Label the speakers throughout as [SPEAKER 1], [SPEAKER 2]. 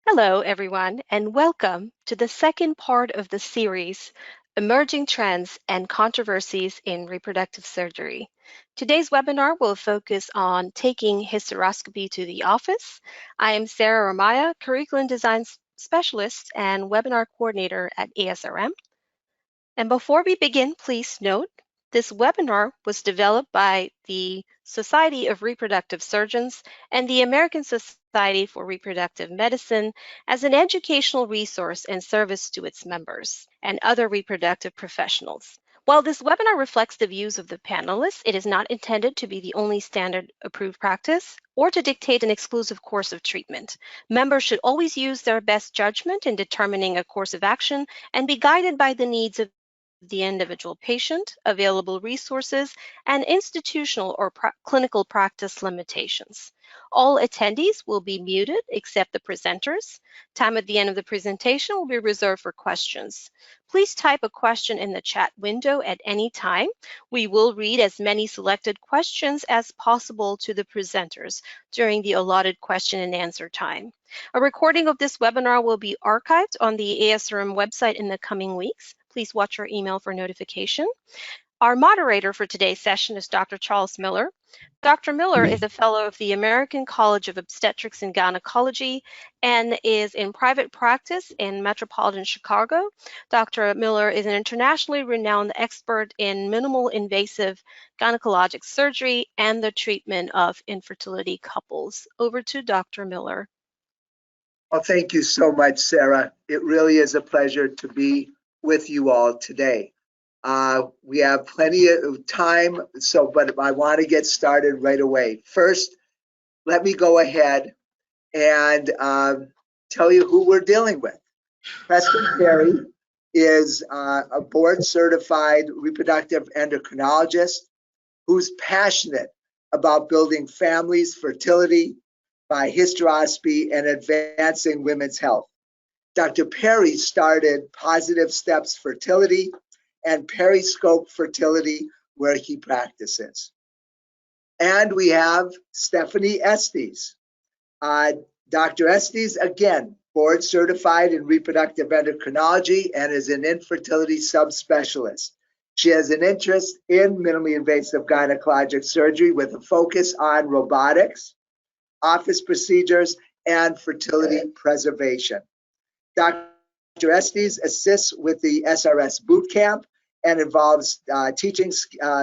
[SPEAKER 1] Hello, everyone, and welcome to the second part of the series, Emerging Trends and Controversies in Reproductive Surgery. Today's webinar will focus on taking hysteroscopy to the office. I am Sarah Ramaya, Curriculum Design Specialist and Webinar Coordinator at ASRM. And before we begin, please note, this webinar was developed by the Society of Reproductive Surgeons and the American Society for Reproductive Medicine as an educational resource and service to its members and other reproductive professionals. While this webinar reflects the views of the panelists, it is not intended to be the only standard approved practice or to dictate an exclusive course of treatment. Members should always use their best judgment in determining a course of action and be guided by the needs of the individual patient, available resources, and institutional or clinical practice limitations. All attendees will be muted except the presenters. Time at the end of the presentation will be reserved for questions. Please type a question in the chat window at any time. We will read as many selected questions as possible to the presenters during the allotted question and answer time. A recording of this webinar will be archived on the ASRM website in the coming weeks. Please watch your email for notification. Our moderator for today's session is Dr. Charles Miller. Dr. Miller is a fellow of the American College of Obstetrics and Gynecology and is in private practice in metropolitan Chicago. Dr. Miller is an internationally renowned expert in minimal invasive gynecologic surgery and the treatment of infertility couples. Over to Dr. Miller.
[SPEAKER 2] Well, thank you so much, Sarah. It really is a pleasure to be with you all today. We have plenty of time, but I want to get started right away. First, let me go ahead and tell you who we're dealing with. Preston Parry is a board-certified reproductive endocrinologist who's passionate about building families, fertility by hysteroscopy, and advancing women's health. Dr. Parry started Positive Steps Fertility and Periscope Fertility, where he practices. And we have Stephanie Estes. Dr. Estes, again, board certified in reproductive endocrinology and is an infertility subspecialist. She has an interest in minimally invasive gynecologic surgery with a focus on robotics, office procedures, and fertility preservation. Dr. Estes assists with the SRS boot camp and involves teaching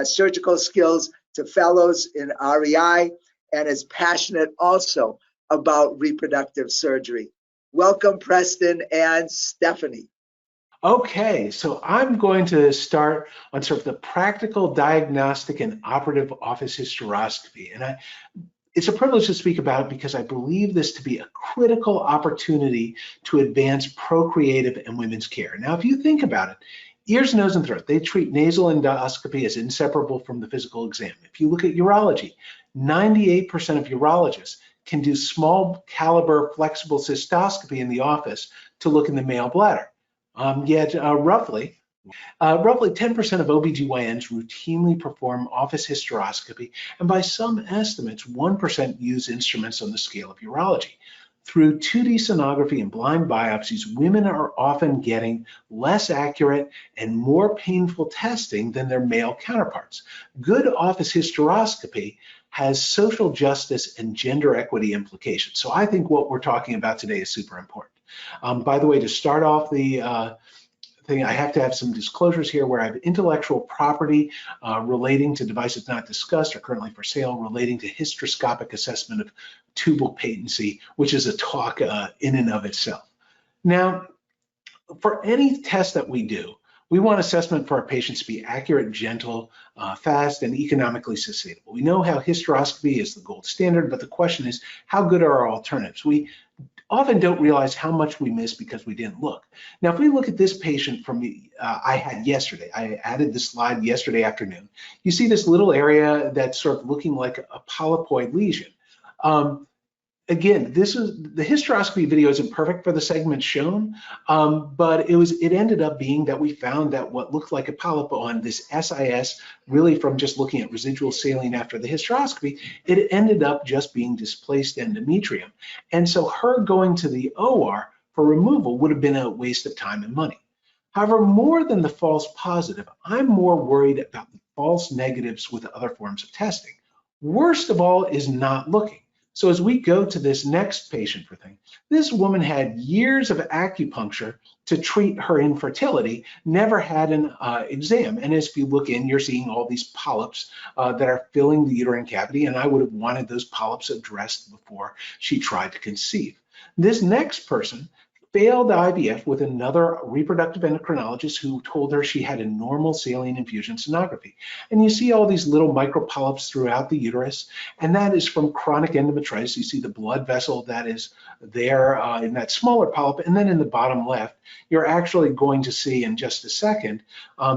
[SPEAKER 2] surgical skills to fellows in REI and is passionate also about reproductive surgery. Welcome, Preston and Stephanie.
[SPEAKER 3] Okay, so I'm going to start on sort of the practical diagnostic and operative office hysteroscopy. And it's a privilege to speak about it because I believe this to be a critical opportunity to advance procreative and women's care. Now, if you think about it, ears, nose, and throat, they treat nasal endoscopy as inseparable from the physical exam. If you look at urology, 98% of urologists can do small caliber flexible cystoscopy in the office to look in the male bladder. Yet roughly 10% of OBGYNs routinely perform office hysteroscopy, and by some estimates, 1% use instruments on the scale of urology. Through 2D sonography and blind biopsies, women are often getting less accurate and more painful testing than their male counterparts. Good office hysteroscopy has social justice and gender equity implications. So I think what we're talking about today is super important. By the way, to start off the thing, I have to have some disclosures here where I have intellectual property relating to devices not discussed or currently for sale relating to hysteroscopic assessment of tubal patency, which is a talk in and of itself. Now, for any test that we do, we want assessment for our patients to be accurate, gentle, fast, and economically sustainable. We know how hysteroscopy is the gold standard, but the question is, how good are our alternatives? We often don't realize how much we miss because we didn't look. Now, if we look at this patient from I had yesterday, I added this slide yesterday afternoon. You see this little area that's sort of looking like a polypoid lesion. again, this is the hysteroscopy video isn't perfect for the segment shown, but it ended up being that we found that what looked like a polyp on this SIS, really from just looking at residual saline after the hysteroscopy, it ended up just being displaced endometrium. And so her going to the OR for removal would have been a waste of time and money. However, more than the false positive, I'm more worried about the false negatives with other forms of testing. Worst of all is not looking. So as we go to this next patient for thing, this woman had years of acupuncture to treat her infertility, never had an exam. And as you look in, you're seeing all these polyps that are filling the uterine cavity, and I would have wanted those polyps addressed before she tried to conceive. This next person failed IVF with another reproductive endocrinologist who told her she had a normal saline infusion sonography. And you see all these little micropolyps throughout the uterus, and that is from chronic endometritis. You see the blood vessel that is there in that smaller polyp, and then in the bottom left, you're actually going to see in just a second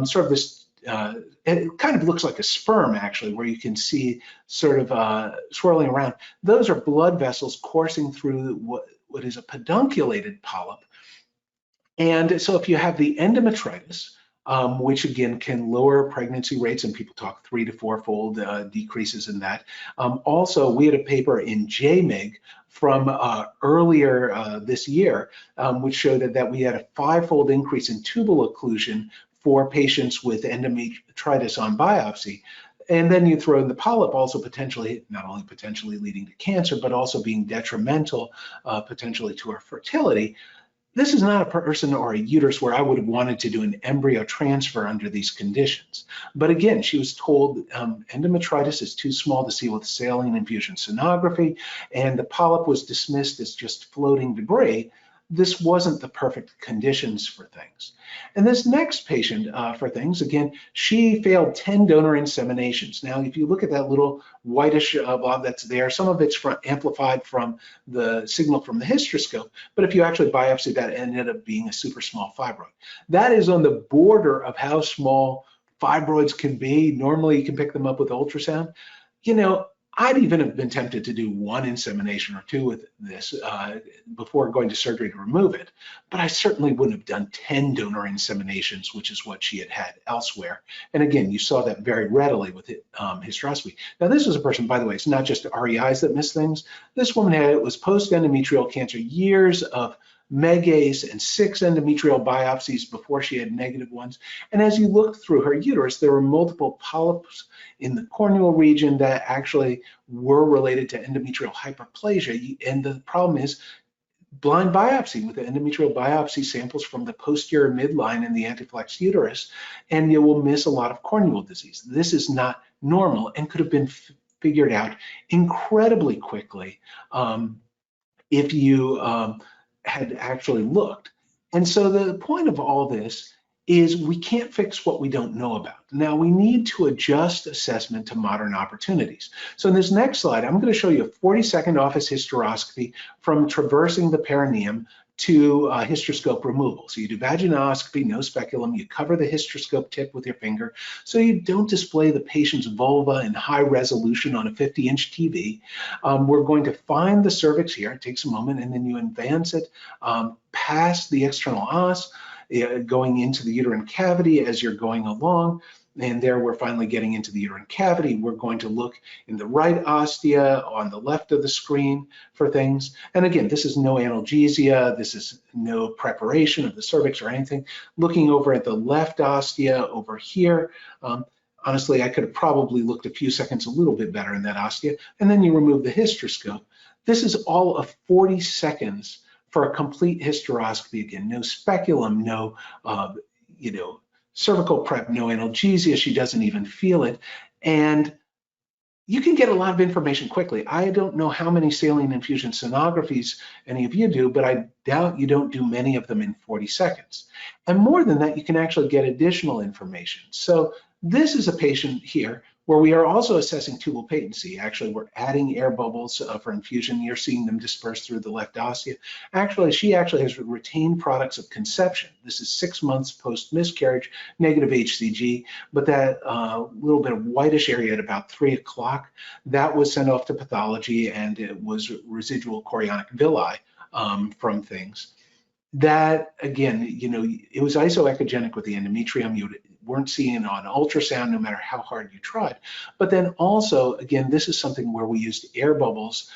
[SPEAKER 3] sort of this it kind of looks like a sperm actually, where you can see sort of swirling around. Those are blood vessels coursing through what is a pedunculated polyp. And so if you have the endometritis, which again can lower pregnancy rates, and people talk 3 to 4-fold decreases in that. Also, we had a paper in JMIG from earlier this year, which showed that we had a 5-fold increase in tubal occlusion for patients with endometritis on biopsy. And then you throw in the polyp also potentially, not only potentially leading to cancer, but also being detrimental potentially to our fertility. This is not a person or a uterus where I would have wanted to do an embryo transfer under these conditions. But again, she was told endometritis is too small to see with saline infusion sonography, and the polyp was dismissed as just floating debris. This wasn't the perfect conditions for things. And this next patient for things, again, she failed 10 donor inseminations. Now, if you look at that little whitish blob that's there, some of it's amplified from the signal from the hysteroscope, but if you actually biopsy that, it ended up being a super small fibroid. That is on the border of how small fibroids can be. Normally, you can pick them up with ultrasound. You know, I'd even have been tempted to do 1 insemination or 2 with this before going to surgery to remove it, but I certainly wouldn't have done 10 donor inseminations, which is what she had had elsewhere. And again, you saw that very readily with hysteroscopy. Now, this was a person, by the way, it's not just REIs that miss things. This woman it was post-endometrial cancer, years of Megace and 6 endometrial biopsies before she had negative ones. And as you looked through her uterus, there were multiple polyps in the corneal region that actually were related to endometrial hyperplasia. And the problem is blind biopsy with the endometrial biopsy samples from the posterior midline in the antiflex uterus, and you will miss a lot of corneal disease. This is not normal and could have been figured out incredibly quickly if you had actually looked. And so the point of all this is we can't fix what we don't know about. Now we need to adjust assessment to modern opportunities. So in this next slide, I'm going to show you a 40-second office hysteroscopy from traversing the perineum to hysteroscope removal. So you do vaginoscopy, no speculum, you cover the hysteroscope tip with your finger so you don't display the patient's vulva in high resolution on a 50-inch TV. We're going to find the cervix here, it takes a moment, and then you advance it past the external os, going into the uterine cavity as you're going along. And there we're finally getting into the uterine cavity. We're going to look in the right ostia on the left of the screen for things. And again, this is no analgesia. This is no preparation of the cervix or anything. Looking over at the left ostia over here. Honestly, I could have probably looked a few seconds a little bit better in that ostia. And then you remove the hysteroscope. This is all of 40 seconds for a complete hysteroscopy. Again, no speculum, no, cervical prep, no analgesia, she doesn't even feel it. And you can get a lot of information quickly. I don't know how many saline infusion sonographies any of you do, but I doubt you don't do many of them in 40 seconds. And more than that, you can actually get additional information. So this is a patient here where we are also assessing tubal patency. Actually, we're adding air bubbles for infusion. You're seeing them disperse through the left ostia. Actually, she actually has retained products of conception. This is 6 months post miscarriage, negative HCG, but that little bit of whitish area at about 3 o'clock, that was sent off to pathology, and it was residual chorionic villi from things. That, again, you know, it was isoechogenic with the endometrium. You weren't seeing it on ultrasound no matter how hard you tried. But then also, again, this is something where we used air bubbles,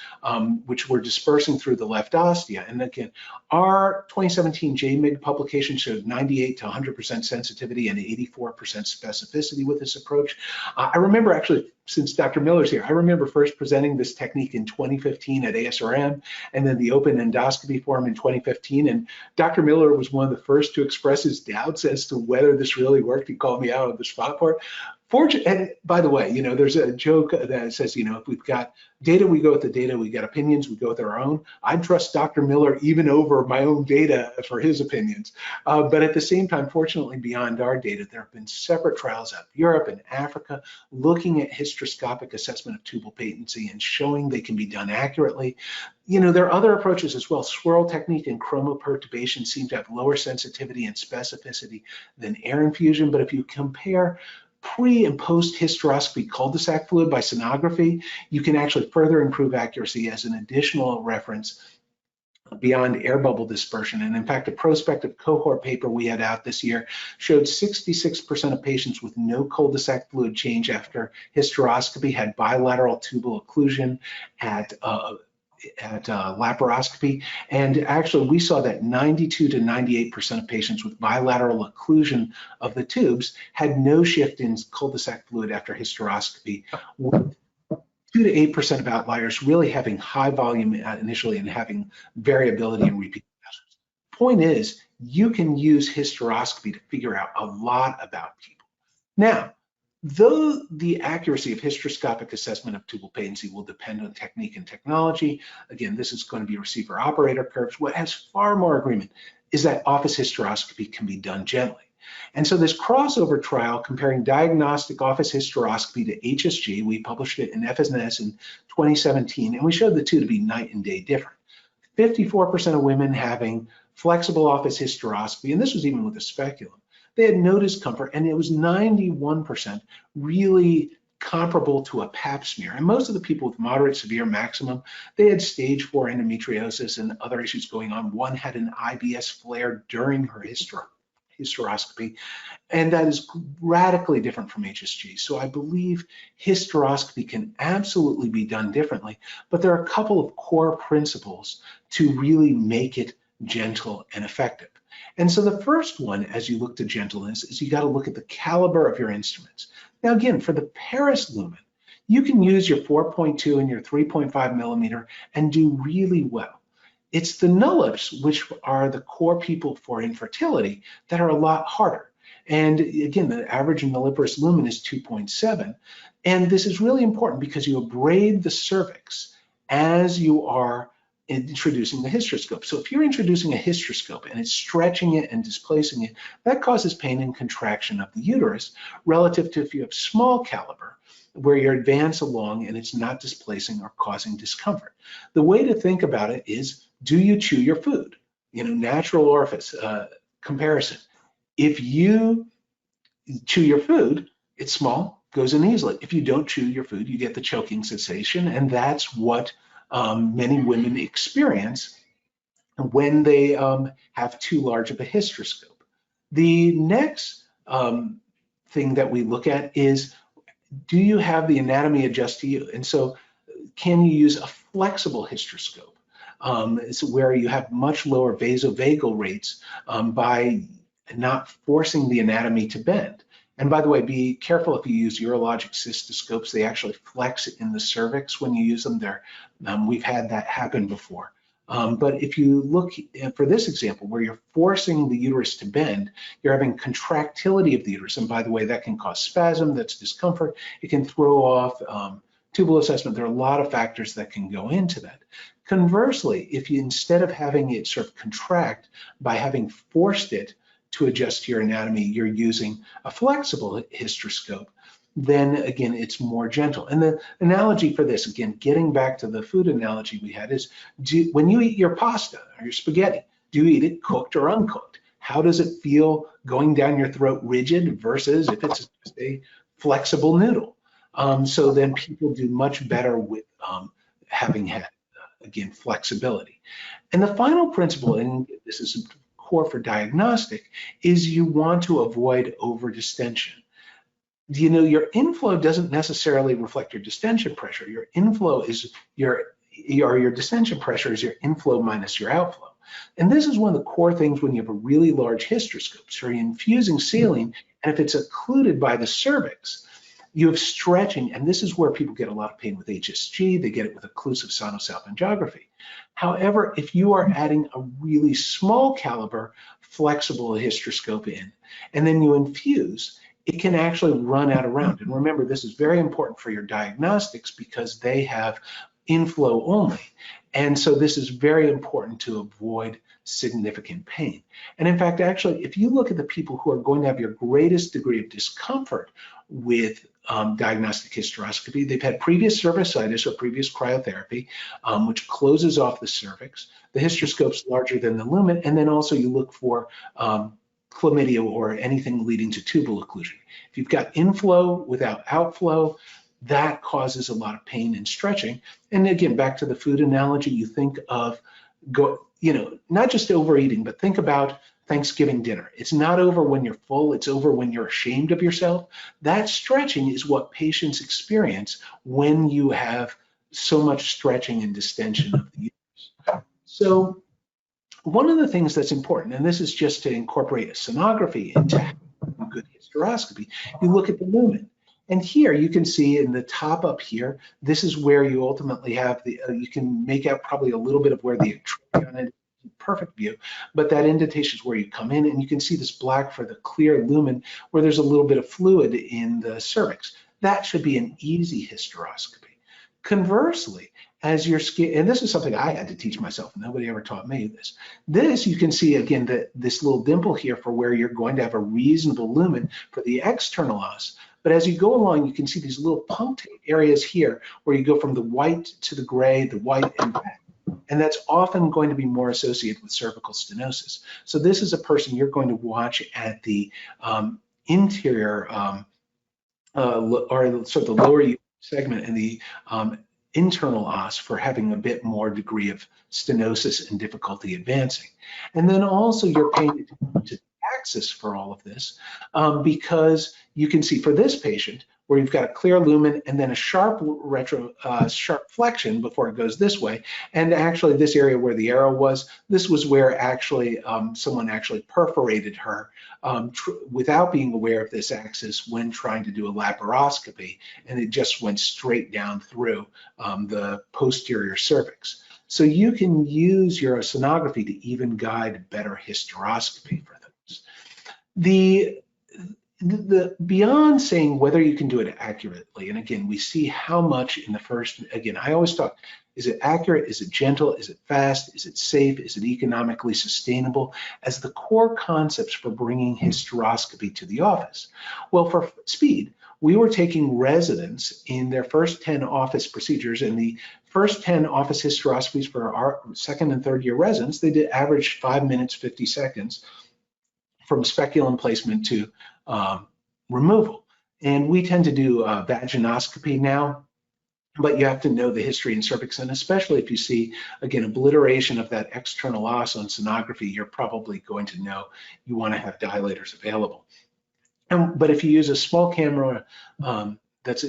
[SPEAKER 3] which were dispersing through the left ostia. And again, our 2017 JMIG publication showed 98 to 100% sensitivity and 84% specificity with this approach. I remember actually, since Dr. Miller's here, I remember first presenting this technique in 2015 at ASRM, and then the Open Endoscopy Forum in 2015. And Dr. Miller was one of the first to express his doubts as to whether this really worked. He called me out on the spot for it. And by the way, you know, there's a joke that says, you know, if we've got data, we go with the data. We got opinions, we go with our own. I'd trust Dr. Miller even over my own data for his opinions. But at the same time, fortunately, beyond our data, there have been separate trials out of Europe and Africa looking at hysteroscopic assessment of tubal patency and showing they can be done accurately. You know, there are other approaches as well. Swirl technique and chromoperturbation seem to have lower sensitivity and specificity than air infusion. But if you compare pre and post hysteroscopy cul-de-sac fluid by sonography, you can actually further improve accuracy as an additional reference beyond air bubble dispersion. And in fact, a prospective cohort paper we had out this year showed 66% of patients with no cul-de-sac fluid change after hysteroscopy had bilateral tubal occlusion at laparoscopy. And actually, we saw that 92 to 98% of patients with bilateral occlusion of the tubes had no shift in cul-de-sac fluid after hysteroscopy, with 2 to 8% of outliers really having high volume initially and having variability in repeat measures. Point is, you can use hysteroscopy to figure out a lot about people. Now, though the accuracy of hysteroscopic assessment of tubal patency will depend on technique and technology, again, this is going to be receiver operator curves. What has far more agreement is that office hysteroscopy can be done gently. And so this crossover trial comparing diagnostic office hysteroscopy to HSG, we published it in FSNS in 2017, and we showed the two to be night and day different. 54% of women having flexible office hysteroscopy, and this was even with a speculum, they had no discomfort, and it was 91% really comparable to a pap smear. And most of the people with moderate severe maximum, they had stage 4 endometriosis and other issues going on. One had an IBS flare during her hysteroscopy, and that is radically different from HSG. So I believe hysteroscopy can absolutely be done differently, but there are a couple of core principles to really make it gentle and effective. And so the first one, as you look to gentleness, is you got to look at the caliber of your instruments. Now again, for the Paris lumen, you can use your 4.2 and your 3.5 millimeter and do really well. It's the nullips, which are the core people for infertility, that are a lot harder. And again, the average nulliparous lumen is 2.7. And this is really important because you abrade the cervix as you are introducing the hysteroscope. So if you're introducing a hysteroscope and it's stretching it and displacing it, that causes pain and contraction of the uterus relative to if you have small caliber, where you advance along and it's not displacing or causing discomfort. The way to think about it is, do you chew your food? You know, natural orifice comparison. If you chew your food, it's small, goes in easily. If you don't chew your food, you get the choking sensation, and that's what many women experience when they have too large of a hysteroscope. The next thing that we look at is, do you have the anatomy adjust to you? And so can you use a flexible hysteroscope? It's where you have much lower vasovagal rates by not forcing the anatomy to bend. And by the way, be careful if you use urologic cystoscopes. They actually flex in the cervix when you use them there. We've had that happen before. But if you look for this example, where you're forcing the uterus to bend, you're having contractility of the uterus. And by the way, that can cause spasm, that's discomfort. It can throw off tubal assessment. There are a lot of factors that can go into that. Conversely, if you, instead of having it sort of contract by having forced it to adjust to your anatomy, you're using a flexible hysteroscope, then again, it's more gentle. And the analogy for this, again, getting back to the food analogy we had, is when you eat your pasta or your spaghetti, do you eat it cooked or uncooked? How does it feel going down your throat rigid versus if it's just a flexible noodle? So then people do much better with having had, again, flexibility. And the final principle, and this is core for diagnostic, is you want to avoid overdistension. You know, your inflow doesn't necessarily reflect your distension pressure. Your inflow is your distension pressure is your inflow minus your outflow. And this is one of the core things when you have a really large hysteroscope. So you're infusing saline, and if it's occluded by the cervix, you have stretching, and this is where people get a lot of pain with HSG. They get it with occlusive sonosalpingography. However, if you are adding a really small caliber flexible hysteroscope in, and then you infuse, it can actually run out around. And remember, this is very important for your diagnostics because they have inflow only. And so this is very important to avoid significant pain. And in fact, actually, if you look at the people who are going to have your greatest degree of discomfort with diagnostic hysteroscopy, they've had previous cervicitis or previous cryotherapy, which closes off the cervix. The hysteroscope's larger than the lumen, and then also you look for chlamydia or anything leading to tubal occlusion. If you've got inflow without outflow, that causes a lot of pain and stretching. And again, back to the food analogy, you think of not just overeating, but think about Thanksgiving dinner. It's not over when you're full, it's over when you're ashamed of yourself. That stretching is what patients experience when you have so much stretching and distension of the uterus. So one of the things that's important, and this is just to incorporate a sonography into a good hysteroscopy, you look at the lumen. And here you can see in the top up here, this is where you ultimately have the, you can make out probably a little bit of where the trachea is, perfect view, but that indentation is where you come in, and you can see this black for the clear lumen where there's a little bit of fluid in the cervix. That should be an easy hysteroscopy. Conversely, as your skin, and this is something I had to teach myself, nobody ever taught me this. This, you can see again, that this little dimple here for where you're going to have a reasonable lumen for the external os. But as you go along, you can see these little punctate areas here where you go from the white to the gray, the white and back. And that's often going to be more associated with cervical stenosis. So this is a person you're going to watch at the interior or sort of the lower segment and the internal os for having a bit more degree of stenosis and difficulty advancing. And then also you're paying attention to the axis for all of this because you can see for this patient where you've got a clear lumen and then a sharp sharp flexion before it goes this way. And actually this area where the arrow was, this was where actually someone actually perforated her without being aware of this axis when trying to do a laparoscopy, and it just went straight down through the posterior cervix. So you can use your sonography to even guide better hysteroscopy for things. The beyond saying whether you can do it accurately, and again, we see how much in the first, again, I always talk, is it accurate, is it gentle, is it fast, is it safe, is it economically sustainable, as the core concepts for bringing hysteroscopy to the office. Well, for speed, we were taking residents in their first 10 office procedures, and the first 10 office hysteroscopies for our second and third year residents, they did average 5 minutes, 50 seconds from speculum placement to removal. And we tend to do vaginoscopy now, but you have to know the history in cervix, and especially if you see, again, obliteration of that external os on sonography, you're probably going to know you want to have dilators available. But if you use a small camera that's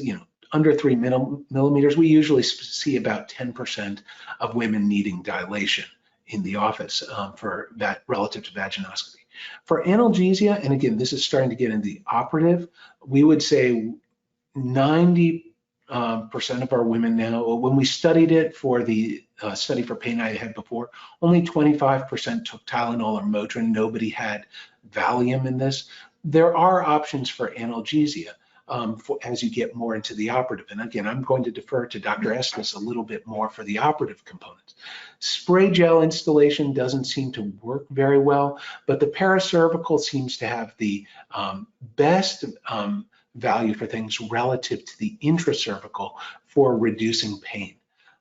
[SPEAKER 3] under 3 millimeters, we usually see about 10% of women needing dilation in the office for that relative to vaginoscopy. For analgesia, and again, this is starting to get into the operative, we would say 90% of our women now, when we studied it for the study for pain I had before, only 25% took Tylenol or Motrin. Nobody had Valium in this. There are options for analgesia as you get more into the operative. And again, I'm going to defer to Dr. Estes a little bit more for the operative components. Spray gel installation doesn't seem to work very well, but the paracervical seems to have the best value for things relative to the intracervical for reducing pain.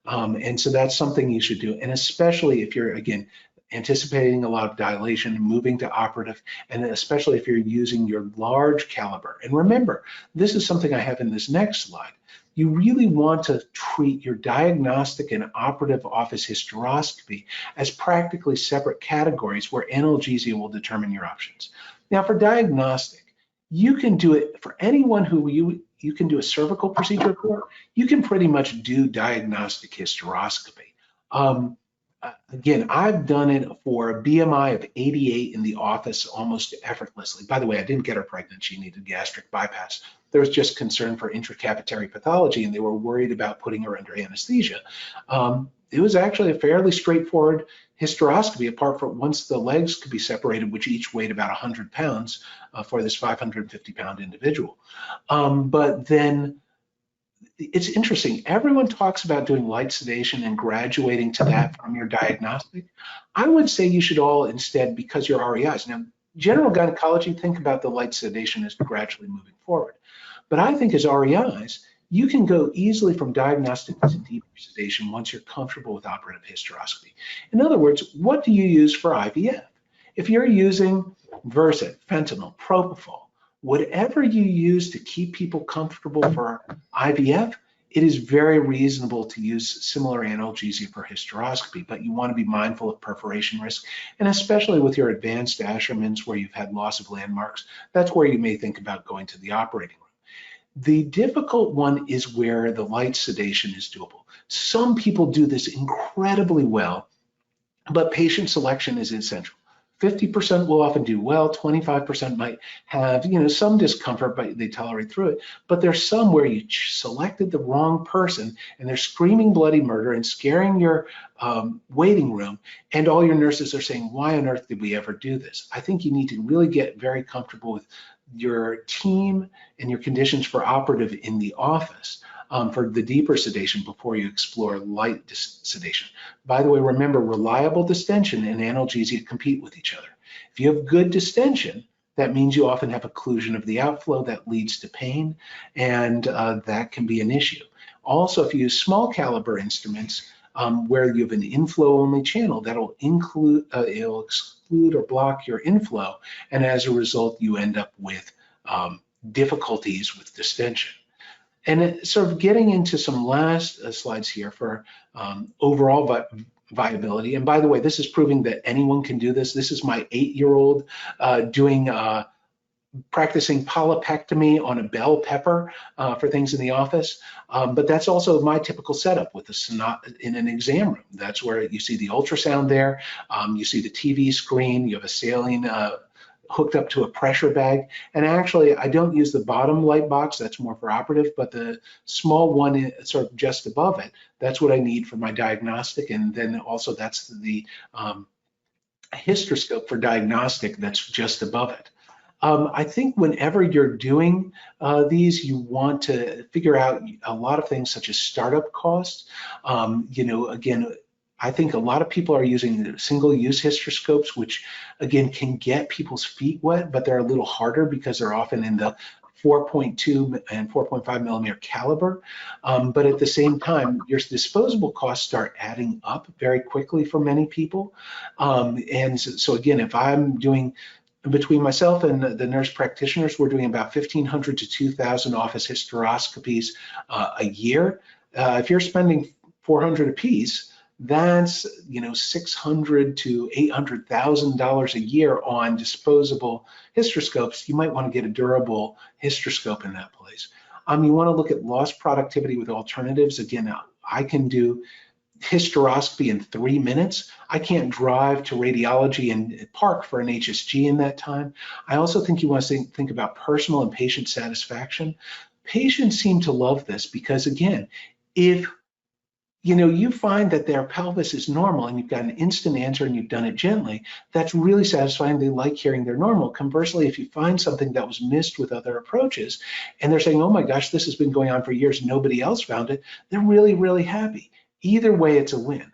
[SPEAKER 3] And so that's something you should do. And especially if you're, again, anticipating a lot of dilation, moving to operative, and especially if you're using your large caliber. And remember, this is something I have in this next slide. You really want to treat your diagnostic and operative office hysteroscopy as practically separate categories where analgesia will determine your options. Now for diagnostic, you can do it for anyone who you can do a cervical procedure for. You can pretty much do diagnostic hysteroscopy. Again, I've done it for a BMI of 88 in the office almost effortlessly. By the way, I didn't get her pregnant. She needed gastric bypass. There was just concern for intracavitary pathology, and they were worried about putting her under anesthesia. It was actually a fairly straightforward hysteroscopy, apart from once the legs could be separated, which each weighed about 100 pounds for this 550-pound individual. But then it's interesting. Everyone talks about doing light sedation and graduating to that from your diagnostic. I would say you should all instead, because you're REIs. Now, general gynecology, think about the light sedation as gradually moving forward. But I think as REIs, you can go easily from diagnostic to deeper sedation once you're comfortable with operative hysteroscopy. In other words, what do you use for IVF? If you're using Versed, fentanyl, propofol, whatever you use to keep people comfortable for IVF, it is very reasonable to use similar analgesia for hysteroscopy, but you want to be mindful of perforation risk, and especially with your advanced ASRMs where you've had loss of landmarks, that's where you may think about going to the operating room. The difficult one is where the light sedation is doable. Some people do this incredibly well, but patient selection is essential. 50% will often do well, 25% might have, some discomfort, but they tolerate through it. But there's some where you selected the wrong person and they're screaming bloody murder and scaring your waiting room, and all your nurses are saying, why on earth did we ever do this? I think you need to really get very comfortable with your team and your conditions for operative in the office. For the deeper sedation before you explore light sedation. By the way, remember, reliable distension and analgesia compete with each other. If you have good distension, that means you often have occlusion of the outflow that leads to pain, and that can be an issue. Also, if you use small caliber instruments where you have an inflow only channel, that'll it'll exclude or block your inflow, and as a result, you end up with difficulties with distension. And sort of getting into some last slides here for overall viability. And by the way, this is proving that anyone can do this. This is my 8-year-old practicing polypectomy on a bell pepper for things in the office. But that's also my typical setup with in an exam room. That's where you see the ultrasound there. You see the TV screen. You have a saline hooked up to a pressure bag. And actually, I don't use the bottom light box, that's more for operative, but the small one sort of just above it, that's what I need for my diagnostic. And then also that's the hysteroscope for diagnostic that's just above it. I think whenever you're doing these, you want to figure out a lot of things such as startup costs. Again, I think a lot of people are using single-use hysteroscopes, which again can get people's feet wet, but they're a little harder because they're often in the 4.2 and 4.5 millimeter caliber. But at the same time, your disposable costs start adding up very quickly for many people. And so again, if I'm doing, between myself and the nurse practitioners, we're doing about 1,500 to 2,000 office hysteroscopies a year. If you're spending $400 a piece, that's $600,000 to $800,000 a year on disposable hysteroscopes. You might want to get a durable hysteroscope in that place. You want to look at lost productivity with alternatives. Again, I can do hysteroscopy in 3 minutes. I can't drive to radiology and park for an HSG in that time. I also think you want to think about personal and patient satisfaction. Patients seem to love this because, again, if you find that their pelvis is normal and you've got an instant answer and you've done it gently, that's really satisfying. They like hearing they're normal. Conversely, if you find something that was missed with other approaches and they're saying, oh my gosh, this has been going on for years, nobody else found it, they're really, really happy. Either way, it's a win.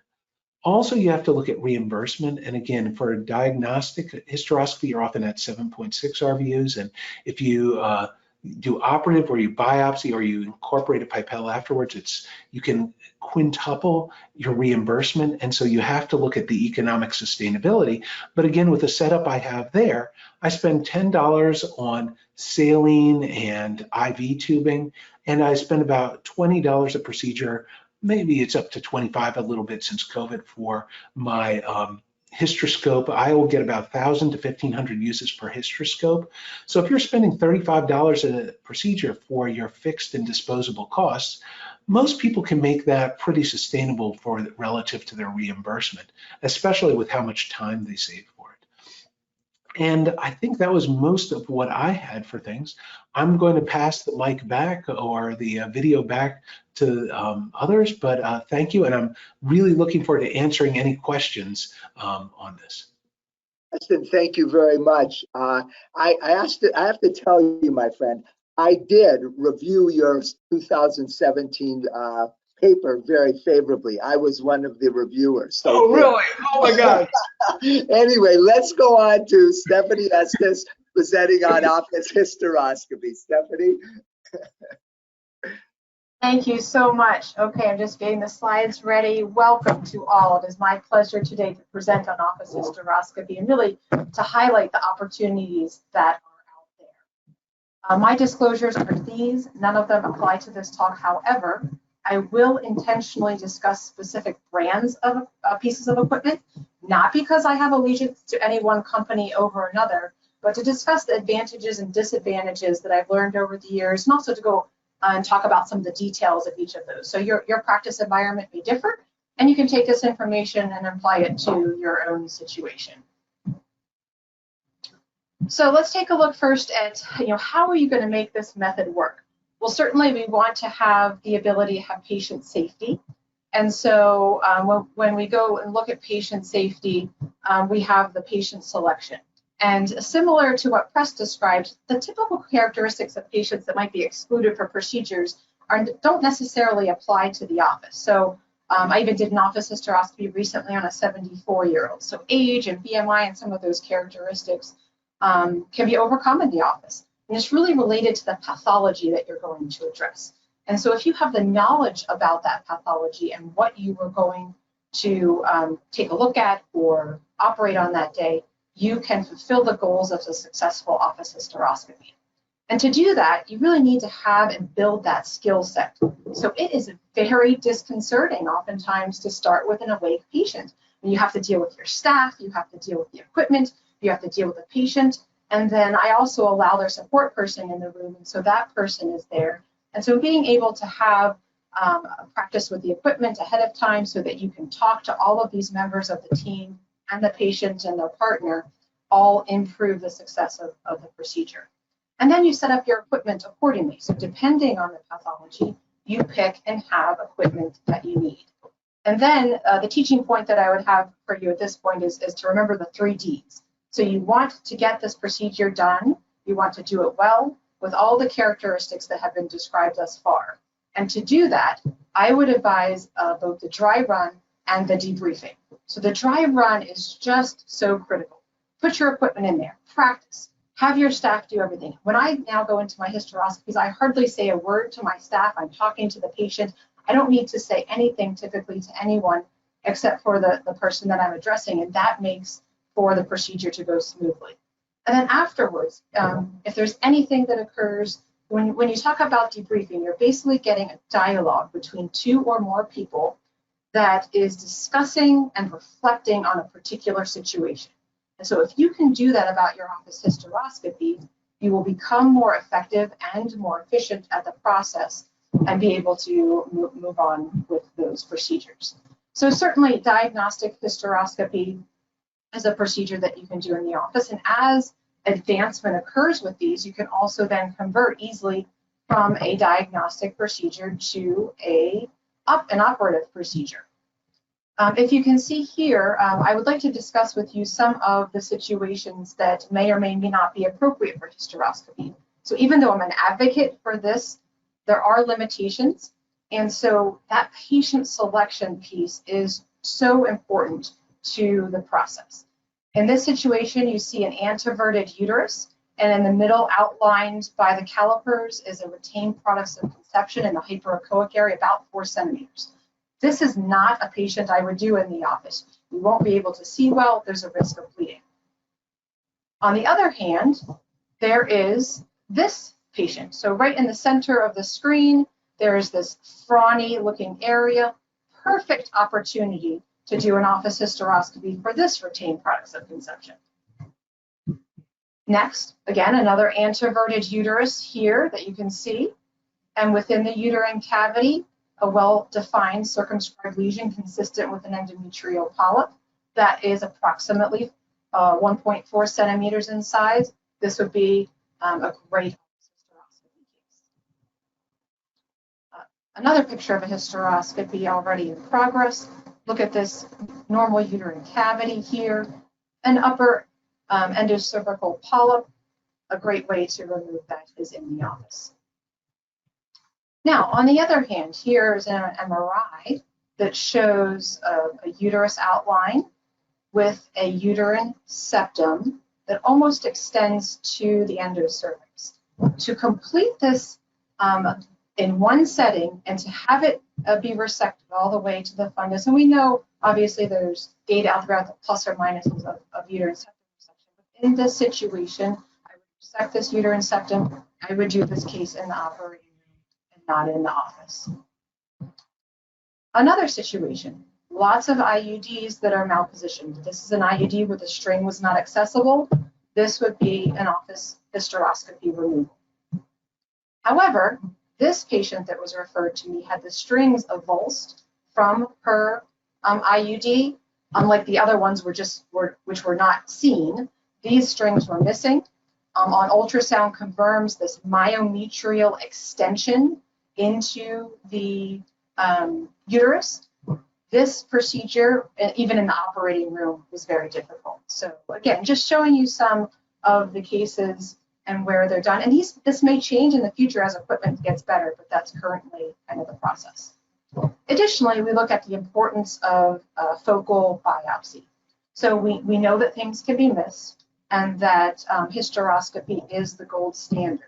[SPEAKER 3] Also, you have to look at reimbursement. And again, for a diagnostic hysteroscopy, you're often at 7.6 RVUs. And if you do operative or you biopsy or you incorporate a pipelle afterwards, you can quintuple your reimbursement. And so you have to look at the economic sustainability. But again, with the setup I have there, I spend $10 on saline and IV tubing, and I spend about $20 a procedure. Maybe it's up to 25 a little bit since COVID for my hysteroscope. I will get about 1,000 to 1,500 uses per hysteroscope. So if you're spending $35 a procedure for your fixed and disposable costs, most people can make that pretty sustainable for relative to their reimbursement, especially with how much time they save for it. And I think that was most of what I had for things. I'm going to pass the mic back or the video back to others, but thank you. And I'm really looking forward to answering any questions on this.
[SPEAKER 2] Preston, thank you very much. I have to tell you, my friend, I did review your 2017 paper very favorably. I was one of the reviewers. So
[SPEAKER 3] oh, really? Oh, my God.
[SPEAKER 2] Anyway, let's go on to Stephanie Estes presenting on office hysteroscopy. Stephanie?
[SPEAKER 4] Thank you so much. Okay, I'm just getting the slides ready. Welcome to all. It is my pleasure today to present on office hysteroscopy and really to highlight the opportunities that are out there. My disclosures are these. None of them apply to this talk. However, I will intentionally discuss specific brands of pieces of equipment, not because I have allegiance to any one company over another, but to discuss the advantages and disadvantages that I've learned over the years, and also to go and talk about some of the details of each of those. So your practice environment may differ, and you can take this information and apply it to your own situation. So let's take a look first at, how are you going to make this method work? Well, certainly we want to have the ability to have patient safety. And so when we go and look at patient safety, we have the patient selection. And similar to what Press described, the typical characteristics of patients that might be excluded for procedures don't necessarily apply to the office. So I even did an office hysteroscopy recently on a 74-year-old. So age and BMI and some of those characteristics can be overcome in the office. And it's really related to the pathology that you're going to address. And so if you have the knowledge about that pathology and what you were going to take a look at or operate on that day, you can fulfill the goals of a successful office hysteroscopy. And to do that, you really need to have and build that skill set. So it is very disconcerting oftentimes to start with an awake patient. You have to deal with your staff, you have to deal with the equipment, you have to deal with the patient, and then I also allow their support person in the room, and so that person is there. And so being able to have a practice with the equipment ahead of time so that you can talk to all of these members of the team and the patient and their partner all improve the success of the procedure. And then you set up your equipment accordingly. So depending on the pathology, you pick and have equipment that you need. And then the teaching point that I would have for you at this point is to remember the 3 Ds. So you want to get this procedure done, you want to do it well with all the characteristics that have been described thus far. And to do that, I would advise both the dry run and the debriefing. So the dry run is just so critical. Put your equipment in there, practice, have your staff do everything. When I now go into my hysteroscopies, I hardly say a word to my staff. I'm talking to the patient. I don't need to say anything typically to anyone except for the person that I'm addressing, and that makes for the procedure to go smoothly. And then afterwards, if there's anything that occurs, when you talk about debriefing, you're basically getting a dialogue between 2 or more people that is discussing and reflecting on a particular situation. And so if you can do that about your office hysteroscopy, you will become more effective and more efficient at the process and be able to move on with those procedures. So certainly diagnostic hysteroscopy is a procedure that you can do in the office. And as advancement occurs with these, you can also then convert easily from a diagnostic procedure to an operative procedure. If you can see here, I would like to discuss with you some of the situations that may or may not be appropriate for hysteroscopy. So even though I'm an advocate for this, there are limitations. And so that patient selection piece is so important to the process. In this situation, you see an anteverted uterus, And in the middle, outlined by the calipers, is a retained products of conception in the hyperechoic area, about 4 centimeters. This is not a patient I would do in the office. You won't be able to see well. There's a risk of bleeding. On the other hand, there is this patient. So right in the center of the screen, there is this frawny looking area. Perfect opportunity to do an office hysteroscopy for this retained products of conception. Next, again, another anteverted uterus here that you can see. And within the uterine cavity, a well-defined circumscribed lesion consistent with an endometrial polyp that is approximately 1.4 centimeters in size. This would be a great hysteroscopy case. Another picture of a hysteroscopy already in progress. Look at this normal uterine cavity here, an upper endocervical polyp. A great way to remove that is in the office. Now, on the other hand, here's an MRI that shows a uterus outline with a uterine septum that almost extends to the endocervix. To complete this in one setting and to have it be resected all the way to the fundus, and we know obviously there's data out there about the plus or minuses of uterine septum resection, but in this situation, I would resect this uterine septum. I would do this case in the operating room and not in the office. Another situation, lots of IUDs that are malpositioned. This is an IUD where the string was not accessible. This would be an office hysteroscopy removal. However, this patient that was referred to me had the strings avulsed from her IUD, unlike the other ones which were not seen. These strings were missing. On ultrasound confirms this myometrial extension into the uterus. This procedure, even in the operating room, was very difficult. So again, just showing you some of the cases and where they're done. And this may change in the future as equipment gets better, but that's currently kind of the process. Additionally, we look at the importance of focal biopsy. So we know that things can be missed and that hysteroscopy is the gold standard.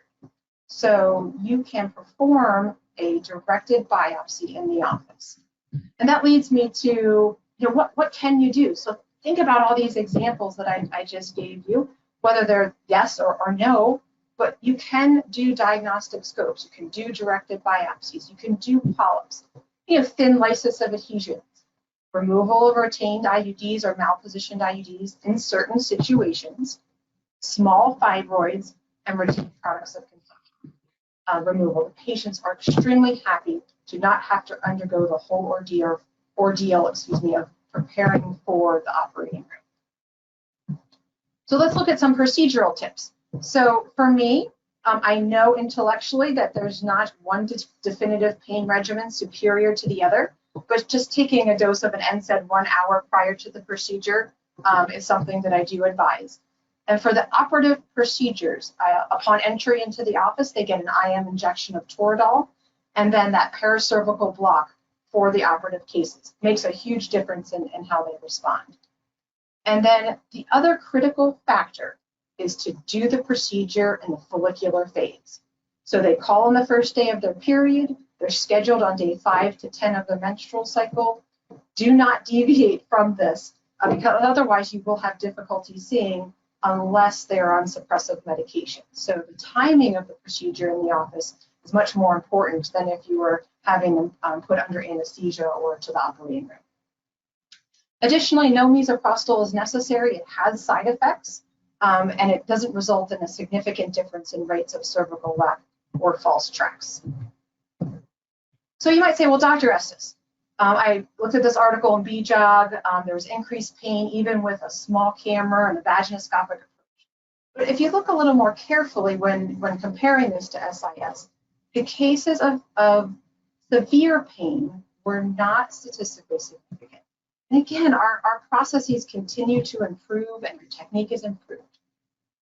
[SPEAKER 4] So you can perform a directed biopsy in the office. And that leads me to, what can you do? So think about all these examples that I just gave you, whether they're yes or no, but you can do diagnostic scopes. You can do directed biopsies. You can do polyps, thin lysis of adhesions, removal of retained IUDs or malpositioned IUDs in certain situations, small fibroids, and retained products of conception removal. The patients are extremely happy to not have to undergo the whole ordeal of preparing for the operating room. So let's look at some procedural tips. So for me, I know intellectually that there's not one definitive pain regimen superior to the other, but just taking a dose of an NSAID 1 hour prior to the procedure is something that I do advise. And for the operative procedures, upon entry into the office, they get an IM injection of Toradol, and then that paracervical block for the operative cases. Makes a huge difference in how they respond. And then the other critical factor is to do the procedure in the follicular phase. So they call on the first day of their period. They're scheduled on day 5 to 10 of their menstrual cycle. Do not deviate from this because otherwise you will have difficulty seeing unless they are on suppressive medication. So the timing of the procedure in the office is much more important than if you were having them put under anesthesia or to the operating room. Additionally, no misoprostol is necessary. It has side effects, and it doesn't result in a significant difference in rates of cervical lap or false tracts. So you might say, well, Dr. Estes, I looked at this article in BJOG. There was increased pain even with a small camera and a vaginoscopic approach. But if you look a little more carefully when comparing this to SIS, the cases of severe pain were not statistically significant. And again, our processes continue to improve and our technique is improved.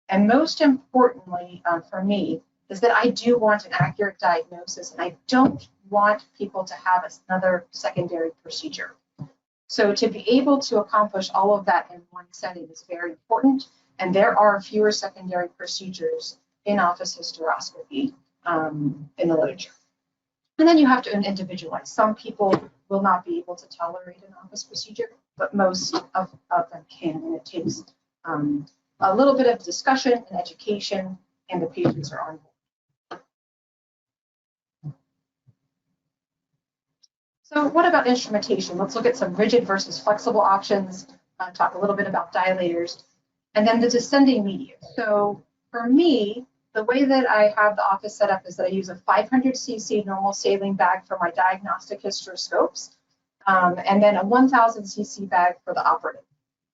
[SPEAKER 4] And most importantly for me is that I do want an accurate diagnosis and I don't want people to have another secondary procedure. So to be able to accomplish all of that in one setting is very important. And there are fewer secondary procedures in office hysteroscopy in the literature. And then you have to individualize. Some people will not be able to tolerate an office procedure, but most of them can, and it takes a little bit of discussion and education, and the patients are on board. So what about instrumentation? Let's look at some rigid versus flexible options, talk a little bit about dilators, and then the descending media. So for me, the way that I have the office set up is that I use a 500 cc normal saline bag for my diagnostic hysteroscopes, and then a 1000 cc bag for the operative.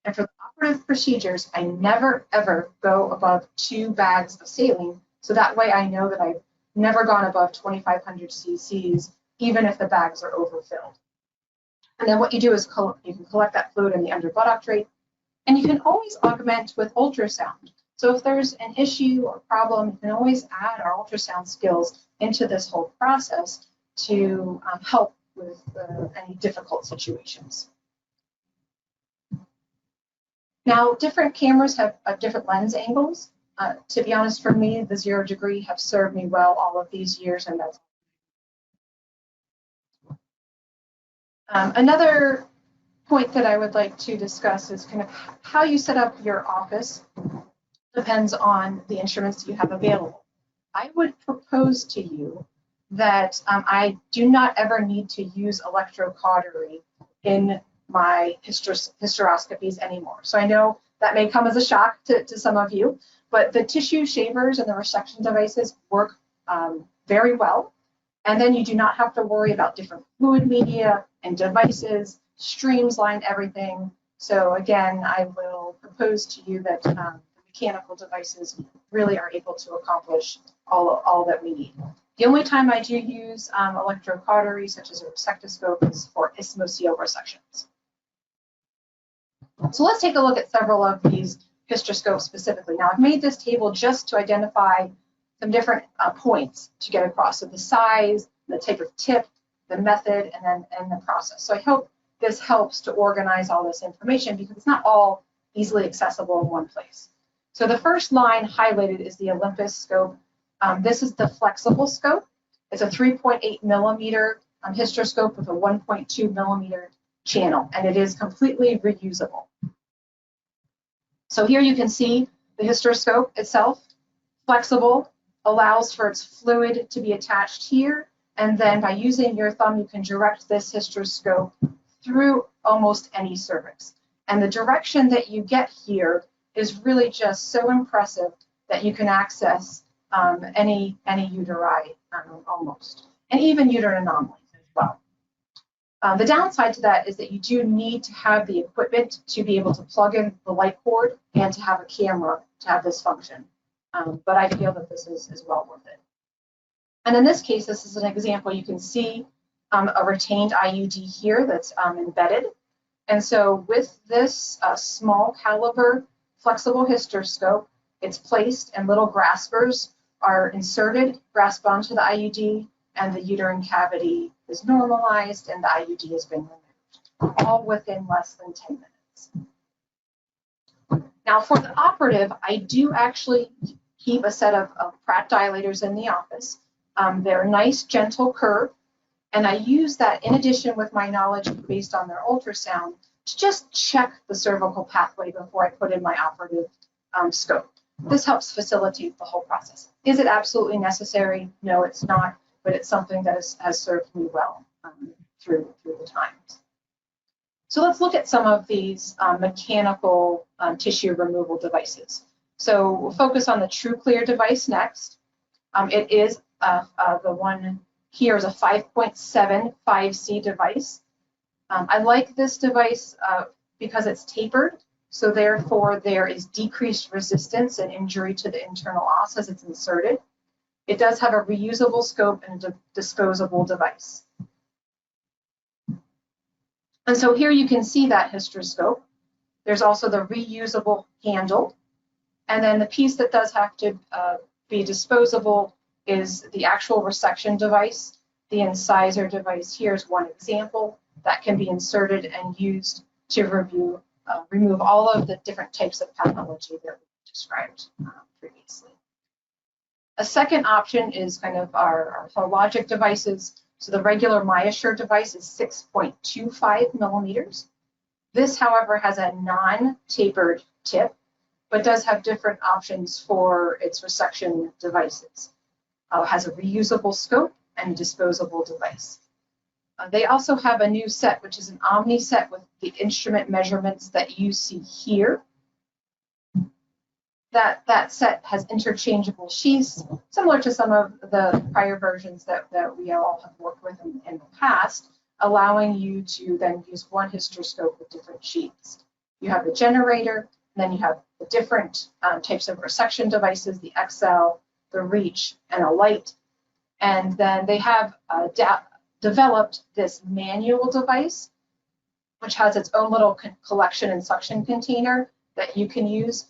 [SPEAKER 4] And for the operative procedures, I never ever go above 2 bags of saline. So that way I know that I've never gone above 2500 cc's, even if the bags are overfilled. And then what you do is you can collect that fluid in the under buttock drape, and you can always augment with ultrasound. So if there's an issue or problem, you can always add our ultrasound skills into this whole process to help with any difficult situations. Now, different cameras have different lens angles. To be honest, for me, the 0 degree have served me well all of these years, and that's another point that I would like to discuss is kind of how you set up your office depends on the instruments that you have available. I would propose to you that I do not ever need to use electrocautery in my hysteroscopies anymore. So I know that may come as a shock to some of you, but the tissue shavers and the resection devices work very well. And then you do not have to worry about different fluid media and devices, streamline everything. So again, I will propose to you that mechanical devices really are able to accomplish all that we need. The only time I do use electrocautery, such as a resectoscope, is for isthmocoel resections. So let's take a look at several of these hysteroscopes specifically. Now, I've made this table just to identify some different points to get across. So the size, the type of tip, the method, and the process. So I hope this helps to organize all this information because it's not all easily accessible in one place. So the first line highlighted is the Olympus scope. This is the flexible scope. It's a 3.8 millimeter hysteroscope with a 1.2 millimeter channel, and it is completely reusable. So here you can see the hysteroscope itself, flexible, allows for its fluid to be attached here, and then by using your thumb, you can direct this hysteroscope through almost any cervix. And the direction that you get here is really just so impressive that you can access any uteri almost, and even uterine anomalies as well. The downside to that is that you do need to have the equipment to be able to plug in the light cord and to have a camera to have this function. But I feel that this is well worth it. And in this case, this is an example. You can see a retained IUD here that's embedded. And so with this small caliber flexible hysteroscope, it's placed and little graspers are inserted, grasp onto the IUD, and the uterine cavity is normalized and the IUD has been removed, all within less than 10 minutes. Now for the operative, I do actually keep a set of Pratt dilators in the office. They're a nice, gentle curve, and I use that in addition with my knowledge based on their ultrasound to just check the cervical pathway before I put in my operative scope. This helps facilitate the whole process. Is it absolutely necessary? No, it's not, but it's something that has served me well through the times. So let's look at some of these mechanical tissue removal devices. So we'll focus on the TruClear device next. It is the one here is a 5.7 5C device. I like this device because it's tapered, so therefore there is decreased resistance and injury to the internal os as it's inserted. It does have a reusable scope and a disposable device. And so here you can see that hysteroscope. There's also the reusable handle. And then the piece that does have to be disposable is the actual resection device. The incisor device here is one example that can be inserted and used to remove all of the different types of pathology that we described previously. A second option is kind of our logic devices. So the regular Myosure device is 6.25 millimeters. This, however, has a non-tapered tip, but does have different options for its resection devices. It has a reusable scope and a disposable device. They also have a new set, which is an Omni set with the instrument measurements that you see here. That set has interchangeable sheaths, similar to some of the prior versions that we all have worked with in the past, allowing you to then use one hysteroscope with different sheaths. You have the generator, and then you have the different types of resection devices, the XL, the Reach, and a Light. And then they have developed this manual device, which has its own little collection and suction container that you can use.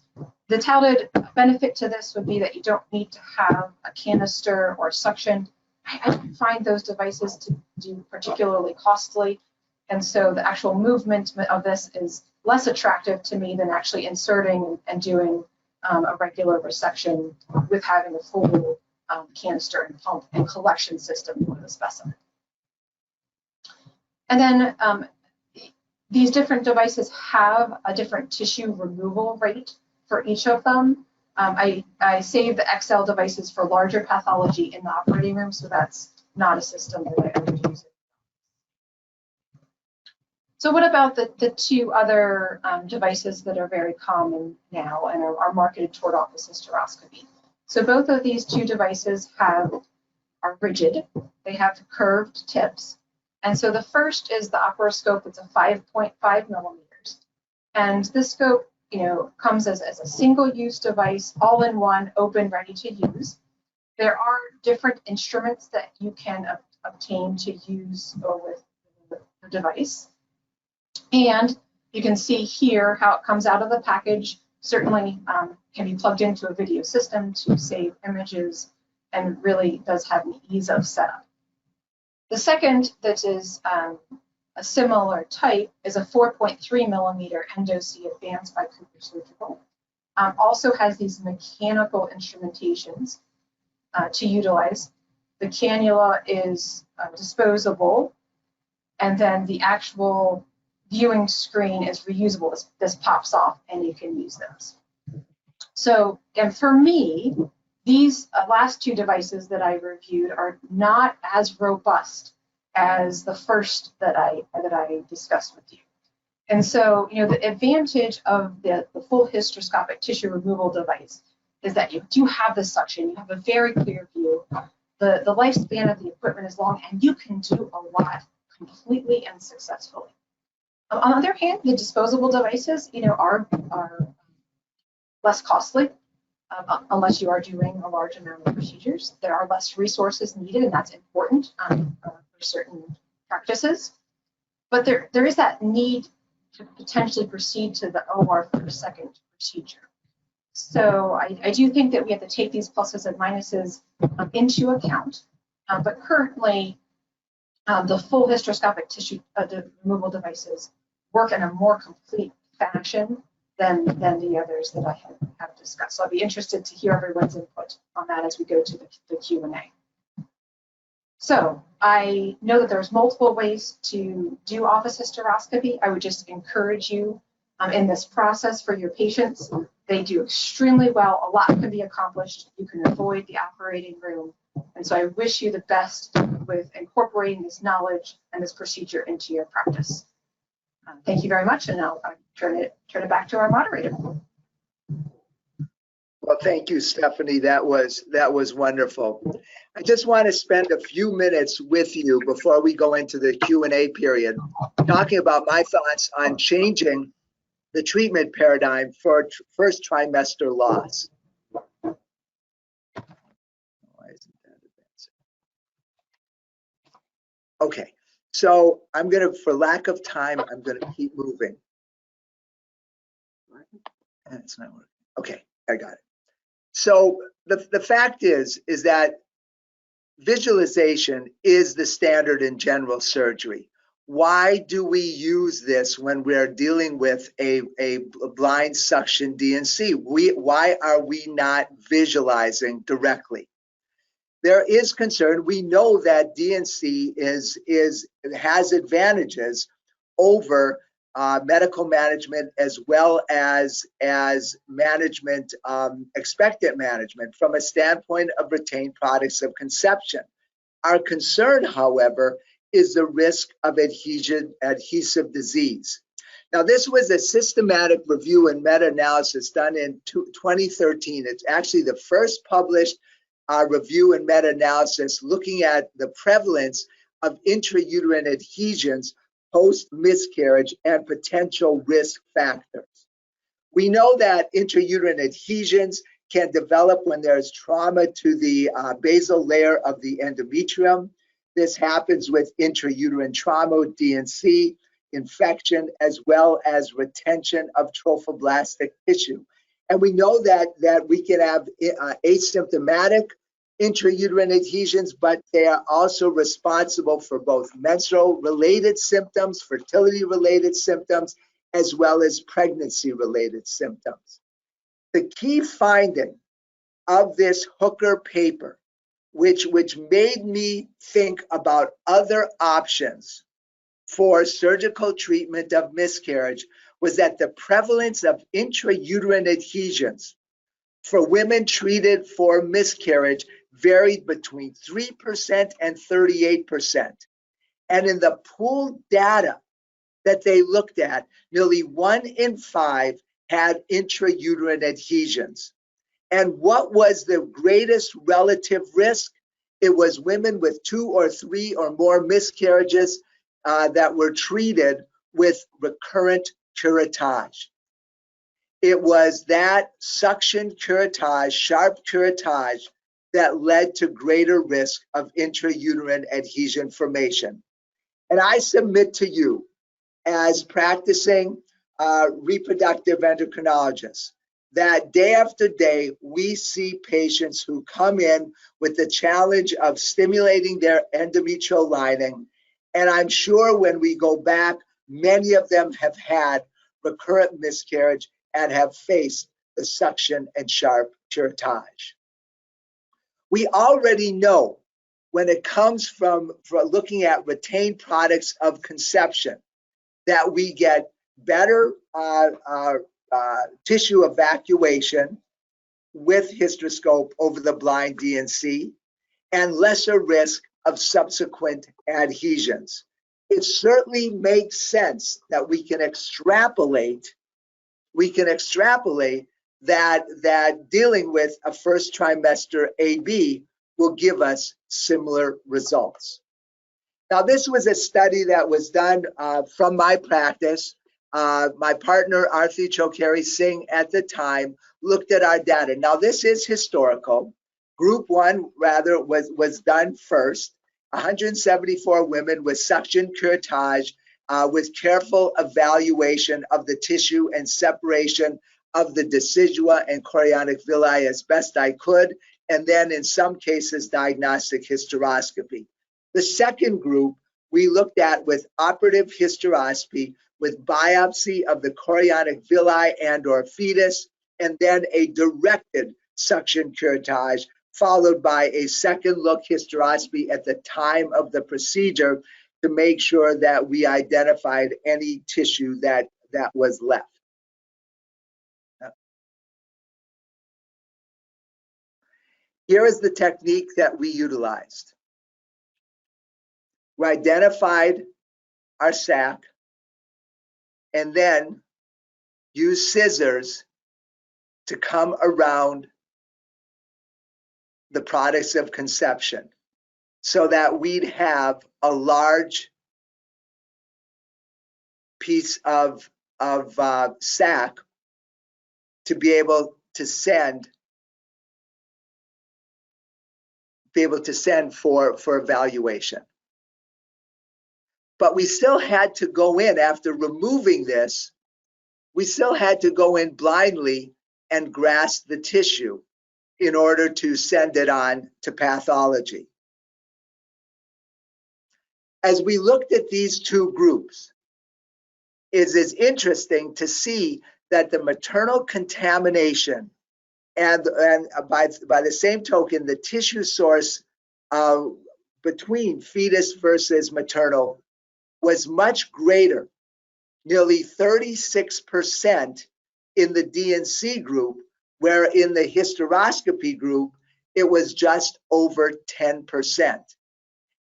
[SPEAKER 4] The touted benefit to this would be that you don't need to have a canister or suction. I don't find those devices to be particularly costly, and so the actual movement of this is less attractive to me than actually inserting and doing a regular resection with having a full canister and pump and collection system for the specimen. And then these different devices have a different tissue removal rate for each of them. I save the XL devices for larger pathology in the operating room, so that's not a system that I would use. So what about the two other devices that are very common now and are marketed toward office hysteroscopy? So both of these two devices are rigid. They have curved tips. And so the first is the operoscope. It's a 5.5 millimeters. And this scope, comes as a single-use device, all in one, open, ready to use. There are different instruments that you can obtain to use with the device. And you can see here how it comes out of the package. Certainly can be plugged into a video system to save images, and really does have an ease of setup. The second that is a similar type is a 4.3 millimeter Endosee Advance by Cooper Surgical. Also has these mechanical instrumentations to utilize. The cannula is disposable, and then the actual viewing screen is reusable. This pops off and you can use those. So, and for me, these last two devices that I reviewed are not as robust as the first that I discussed with you. And so, the advantage of the full hysteroscopic tissue removal device is that you do have the suction, you have a very clear view. The lifespan of the equipment is long, and you can do a lot completely and successfully. On the other hand, the disposable devices, are less costly. Unless you are doing a large amount of procedures. There are less resources needed, and that's important for certain practices. But there is that need to potentially proceed to the OR for a second procedure. So I do think that we have to take these pluses and minuses into account. But currently, the full hysteroscopic tissue removal devices work in a more complete fashion than the others that I have discussed. So I'll be interested to hear everyone's input on that as we go to the Q&A. So I know that there's multiple ways to do office hysteroscopy. I would just encourage you in this process for your patients. They do extremely well. A lot can be accomplished. You can avoid the operating room. And so I wish you the best with incorporating this knowledge and this procedure into your practice. Thank you very much, and I'll turn it back to our moderator.
[SPEAKER 2] Well, thank you, Stephanie. That was wonderful. I just want to spend a few minutes with you before we go into the Q&A period, talking about my thoughts on changing the treatment paradigm for first trimester loss. Why isn't that advancing? Okay. So I'm going to, for lack of time, I'm going to keep moving. It's not working. Okay, I got it. So the fact is that visualization is the standard in general surgery. Why do we use this when we're dealing with a blind suction DNC? Why are we not visualizing directly? There is concern. We know that DNC has advantages over medical management as well as management, expectant management from a standpoint of retained products of conception. Our concern, however, is the risk of adhesive disease. Now, this was a systematic review and meta-analysis done in 2013. It's actually the first published review and meta-analysis looking at the prevalence of intrauterine adhesions post-miscarriage and potential risk factors. We know that intrauterine adhesions can develop when there's trauma to the basal layer of the endometrium. This happens with intrauterine trauma, DNC, infection, as well as retention of trophoblastic tissue. And we know that we can have asymptomatic intrauterine adhesions, but they are also responsible for both menstrual-related symptoms, fertility-related symptoms, as well as pregnancy-related symptoms. The key finding of this Hooker paper, which made me think about other options for surgical treatment of miscarriage, was that the prevalence of intrauterine adhesions for women treated for miscarriage varied between 3% and 38%. And in the pooled data that they looked at, nearly 1 in 5 had intrauterine adhesions. And what was the greatest relative risk? It was women with 2 or 3 or more miscarriages that were treated with recurrent curettage. It was that suction curettage, sharp curettage, that led to greater risk of intrauterine adhesion formation. And I submit to you, as practicing reproductive endocrinologists, that day after day, we see patients who come in with the challenge of stimulating their endometrial lining. And I'm sure when we go back, many of them have had recurrent miscarriage and have faced the suction and sharp curettage. We already know when it comes from looking at retained products of conception that we get better tissue evacuation with hysteroscope over the blind DNC and lesser risk of subsequent adhesions. It certainly makes sense that we can extrapolate that dealing with a first trimester AB will give us similar results. Now, this was a study that was done from my practice. My partner, Arthi Chokeri Singh, at the time, looked at our data. Now, this is historical. Group 1, rather, was done first. 174 women with suction curettage with careful evaluation of the tissue and separation of the decidua and chorionic villi as best I could, and then in some cases, diagnostic hysteroscopy. The second group we looked at with operative hysteroscopy with biopsy of the chorionic villi and or fetus, and then a directed suction curettage, followed by a second look hysteroscopy at the time of the procedure to make sure that we identified any tissue that was left. Here is the technique that we utilized. We identified our sac and then used scissors to come around the products of conception so that we'd have a large piece of sac to be able to send for evaluation. But we still had to go in after removing this. We still had to go in blindly and grasp the tissue in order to send it on to pathology. As we looked at these two groups, it is interesting to see that the maternal contamination and by the same token, the tissue source between fetus versus maternal was much greater, nearly 36% in the DNC group, where in the hysteroscopy group, it was just over 10%.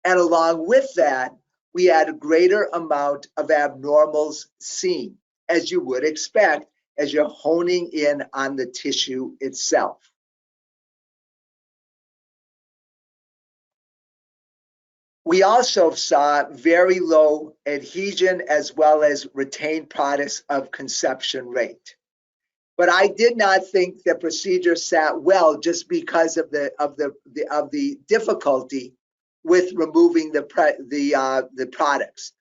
[SPEAKER 2] And along with that, we had a greater amount of abnormals seen, as you would expect, as you're honing in on the tissue itself. We also saw very low adhesion as well as retained products of conception rate. But I did not think the procedure sat well just because of the difficulty with removing the products.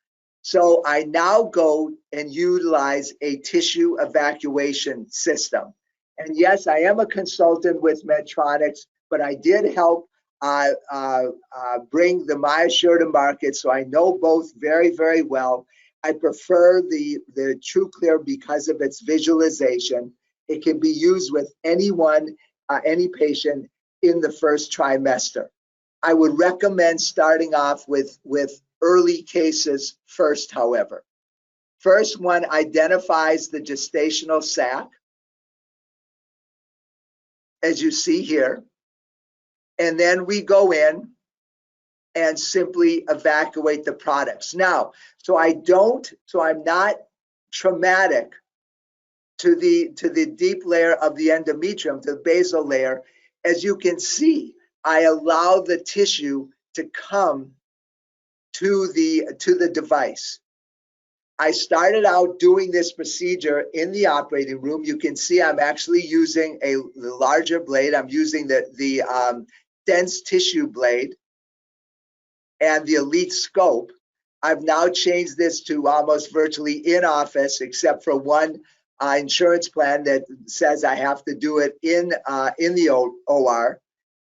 [SPEAKER 2] So I now go and utilize a tissue evacuation system. And yes, I am a consultant with Medtronics, but I did help bring the Myosure to market, so I know both very, very well. I prefer the TruClear because of its visualization. It can be used with anyone, any patient in the first trimester. I would recommend starting off with early cases first, however. First, one identifies the gestational sac, as you see here, and then we go in and simply evacuate the products. Now, so I'm not traumatic to the deep layer of the endometrium, to the basal layer. As you can see, I allow the tissue to come to the device. I started out doing this procedure in the operating room. You can see I'm actually using the larger blade. I'm using the dense tissue blade and the elite scope. I've now changed this to almost virtually in office, except for one insurance plan that says I have to do it in the OR.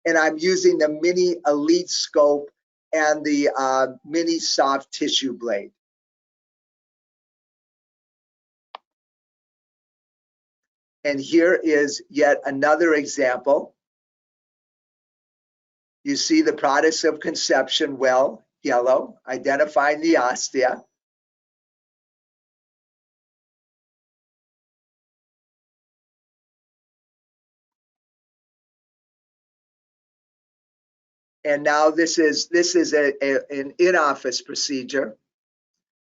[SPEAKER 2] And I'm using the mini elite scope and the mini soft tissue blade. And here is yet another example. You see the products of conception well, yellow, identifying the ostia. And now this is an in-office procedure,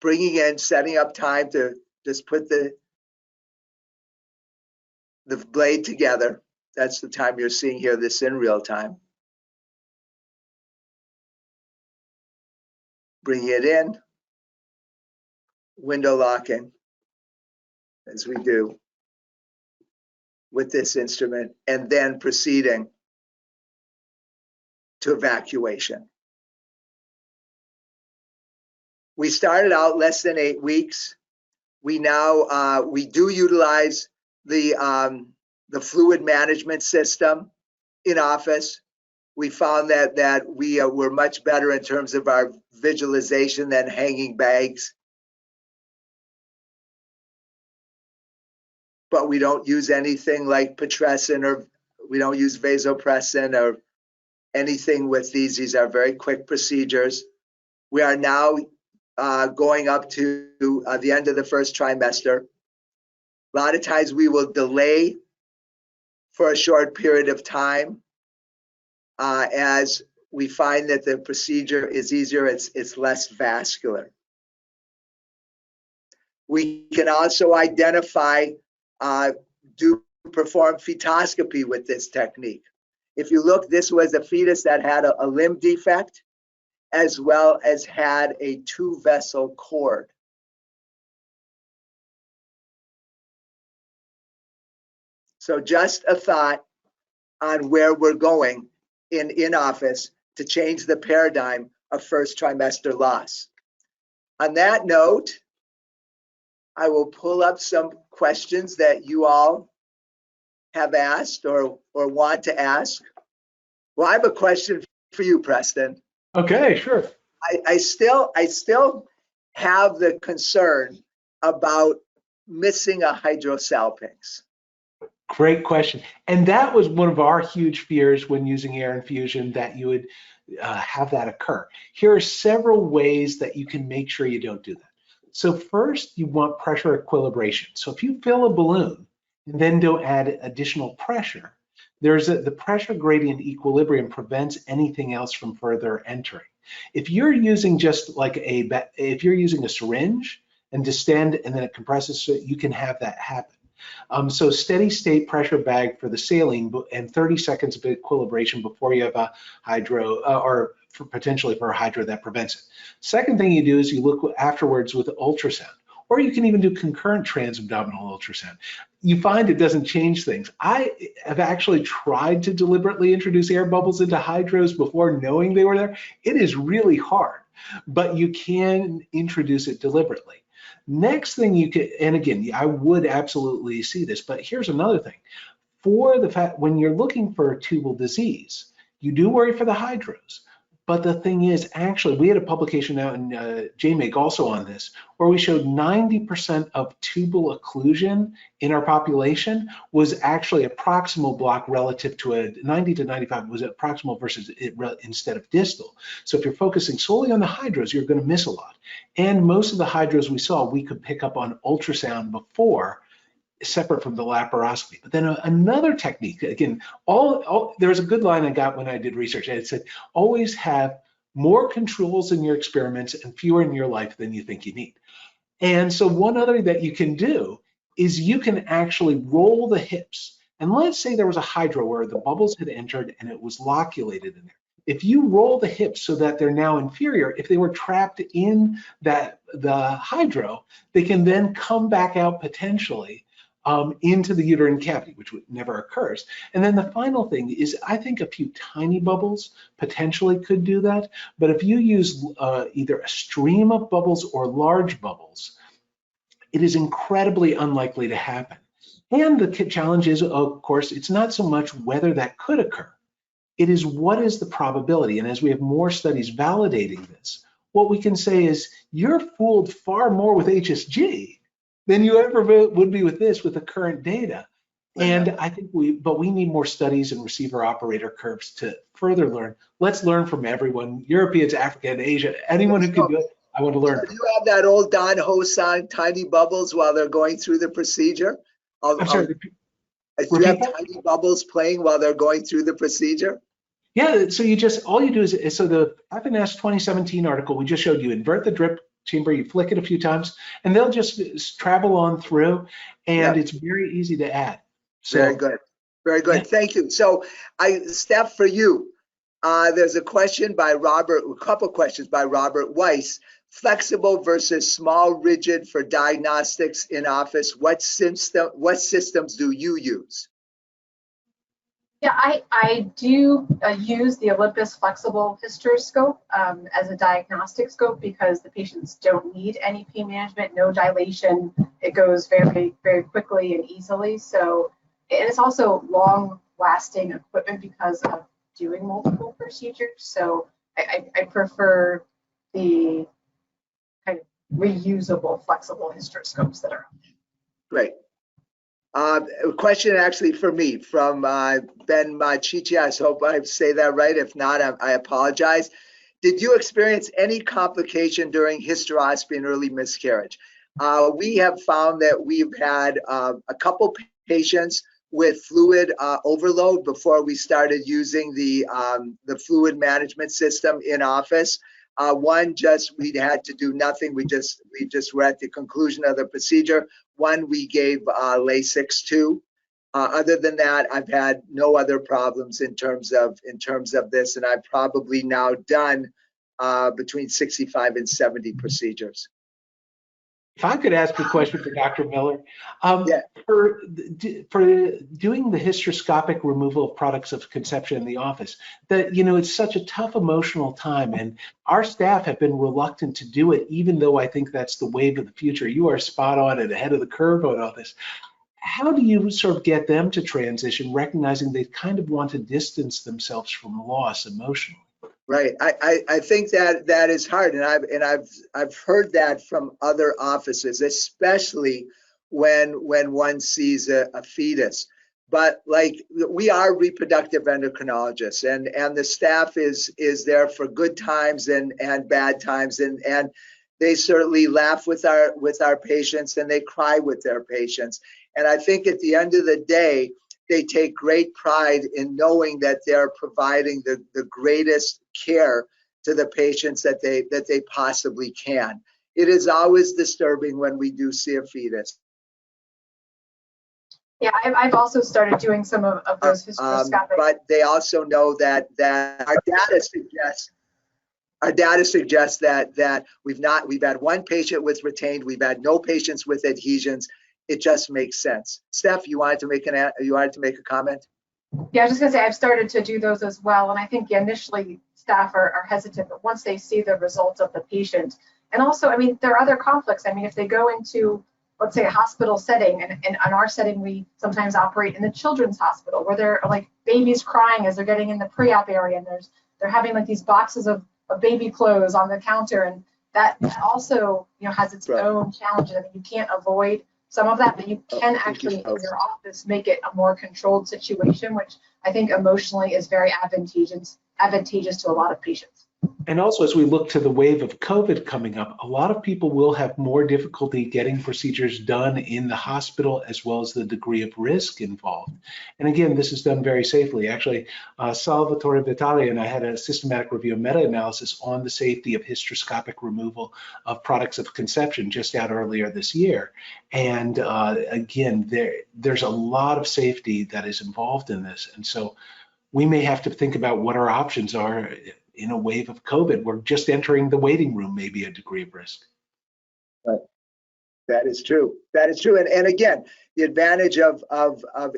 [SPEAKER 2] bringing in, setting up time to just put the blade together. That's the time you're seeing here, this in real time. Bring it in, window locking, as we do with this instrument, and then proceeding to evacuation. We started out less than 8 weeks. We now we do utilize the fluid management system in office. We found that we were much better in terms of our visualization than hanging bags. But we don't use anything like Pitressin, or we don't use vasopressin or anything with these. These are very quick procedures. We are now going up to the end of the first trimester. A lot of times we will delay for a short period of time as we find that the procedure is easier, it's less vascular. We can also identify, perform fetoscopy with this technique. If you look, this was a fetus that had a limb defect, as well as had a 2-vessel cord. So just a thought on where we're going in office to change the paradigm of first trimester loss. On that note, I will pull up some questions that you all have asked or want to ask. Well, I have a question for you, Preston.
[SPEAKER 3] Okay, sure.
[SPEAKER 2] I still have the concern about missing a hydrosalpinx.
[SPEAKER 3] Great question. And that was one of our huge fears when using air infusion, that you would have that occur. Here are several ways that you can make sure you don't do that. So first, you want pressure equilibration. So if you fill a balloon and then don't add additional pressure, the pressure gradient equilibrium prevents anything else from further entering. If you're using just like if you're using a syringe and distend and then it compresses, so you can have that happen. So steady state pressure bag for the saline and 30 seconds of equilibration before you have a hydro potentially for a hydro that prevents it. Second thing you do is you look afterwards with ultrasound, or you can even do concurrent transabdominal ultrasound. You find it doesn't change things. I have actually tried to deliberately introduce air bubbles into hydros before knowing they were there. It is really hard, but you can introduce it deliberately. Next thing you could, and again, I would absolutely see this, but here's another thing. For the fact, when you're looking for tubal disease, you do worry for the hydros. But the thing is, actually, we had a publication out in JMAG also on this, where we showed 90% of tubal occlusion in our population was actually a proximal block relative to a 90 to 95 was it proximal versus instead of distal. So if you're focusing solely on the hydros, you're going to miss a lot. And most of the hydros we saw, we could pick up on ultrasound before, separate from the laparoscopy. But then another technique, again, there was a good line I got when I did research, and it said, always have more controls in your experiments and fewer in your life than you think you need. And so one other that you can do is you can actually roll the hips. And let's say there was a hydro where the bubbles had entered and it was loculated in there. If you roll the hips so that they're now inferior, if they were trapped in the hydro, they can then come back out potentially into the uterine cavity, which never occurs. And then the final thing is, I think a few tiny bubbles potentially could do that. But if you use either a stream of bubbles or large bubbles, it is incredibly unlikely to happen. And the challenge is, of course, it's not so much whether that could occur. It is what is the probability. And as we have more studies validating this, what we can say is you're fooled far more with HSG than you ever would be with this, with the current data. And I think we need more studies and receiver operator curves to further learn. Let's learn from everyone, Europeans, Africa, and Asia, anyone who can do it, I want to learn.
[SPEAKER 2] Do you have that old Don Ho song, Tiny Bubbles, while they're going through the procedure?
[SPEAKER 3] I'm sorry,
[SPEAKER 2] do you have tiny bubbles playing while they're going through the procedure?
[SPEAKER 3] Yeah, so all you do is, so the FNS 2017 article, we just showed you invert the drip chamber, you flick it a few times, and they'll just travel on through, and it's very easy to add. So,
[SPEAKER 2] very good, very good. Yeah. Thank you. So, Steph, for you, there's a question by Robert, a couple questions by Robert Weiss. Flexible versus small rigid for diagnostics in office. What systems do you use?
[SPEAKER 4] Yeah, I do use the Olympus flexible hysteroscope as a diagnostic scope because the patients don't need any pain management, no dilation. It goes very, very quickly and easily. So, and it's also long-lasting equipment because of doing multiple procedures. So I prefer the kind of reusable, flexible hysteroscopes that are out there.
[SPEAKER 2] Great. A question actually for me from Ben Machichi. I hope I say that right. If not, I apologize. Did you experience any complication during hysteroscopy and early miscarriage? We have found that we've had a couple patients with fluid overload before we started using the fluid management system in office. One, we had to do nothing. We just were at the conclusion of the procedure. One, we gave Lasix to. Other than that, I've had no other problems in terms of this, and I've probably now done between 65 and 70 procedures.
[SPEAKER 3] If I could ask a question for Dr. Miller, for doing the hysteroscopic removal of products of conception in the office, it's such a tough emotional time, and our staff have been reluctant to do it, even though I think that's the wave of the future. You are spot on and ahead of the curve on all this. How do you sort of get them to transition, recognizing they kind of want to distance themselves from loss emotionally?
[SPEAKER 2] Right. I think that that is hard, and I've heard that from other offices, especially when one sees a fetus. But like, we are reproductive endocrinologists, and the staff is there for good times and bad times, and they certainly laugh with our patients, and they cry with their patients. And I think at the end of the day, they take great pride in knowing that they're providing the greatest care to the patients that they possibly can. It is always disturbing when we do see a fetus.
[SPEAKER 4] Yeah, I've also started doing some of those hysteroscopic.
[SPEAKER 2] But they also know that our data suggests that we've had one patient with retained, we've had no patients with adhesions. It just makes sense. Steph, you wanted to make a comment?
[SPEAKER 4] Yeah, I was just gonna say, I've started to do those as well. And I think initially staff are hesitant, but once they see the results of the patient, and also, I mean, there are other conflicts. I mean, if they go into, let's say, a hospital setting, and in our setting, we sometimes operate in the children's hospital where there are like babies crying as they're getting in the pre-op area, and they're having like these boxes of baby clothes on the counter, and that also, you know, has its own challenges. I mean, you can't avoid some of that, but you can actually in your office make it a more controlled situation, which I think emotionally is very advantageous to a lot of patients.
[SPEAKER 3] And also, as we look to the wave of COVID coming up, a lot of people will have more difficulty getting procedures done in the hospital, as well as the degree of risk involved. And again, this is done very safely. Actually, Salvatore Vitale and I had a systematic review and meta-analysis on the safety of hysteroscopic removal of products of conception just out earlier this year. And again, there's a lot of safety that is involved in this. And so we may have to think about what our options are in a wave of COVID. We're just entering the waiting room, maybe a degree of risk.
[SPEAKER 2] Right. That is true. That is true. And again, the advantage of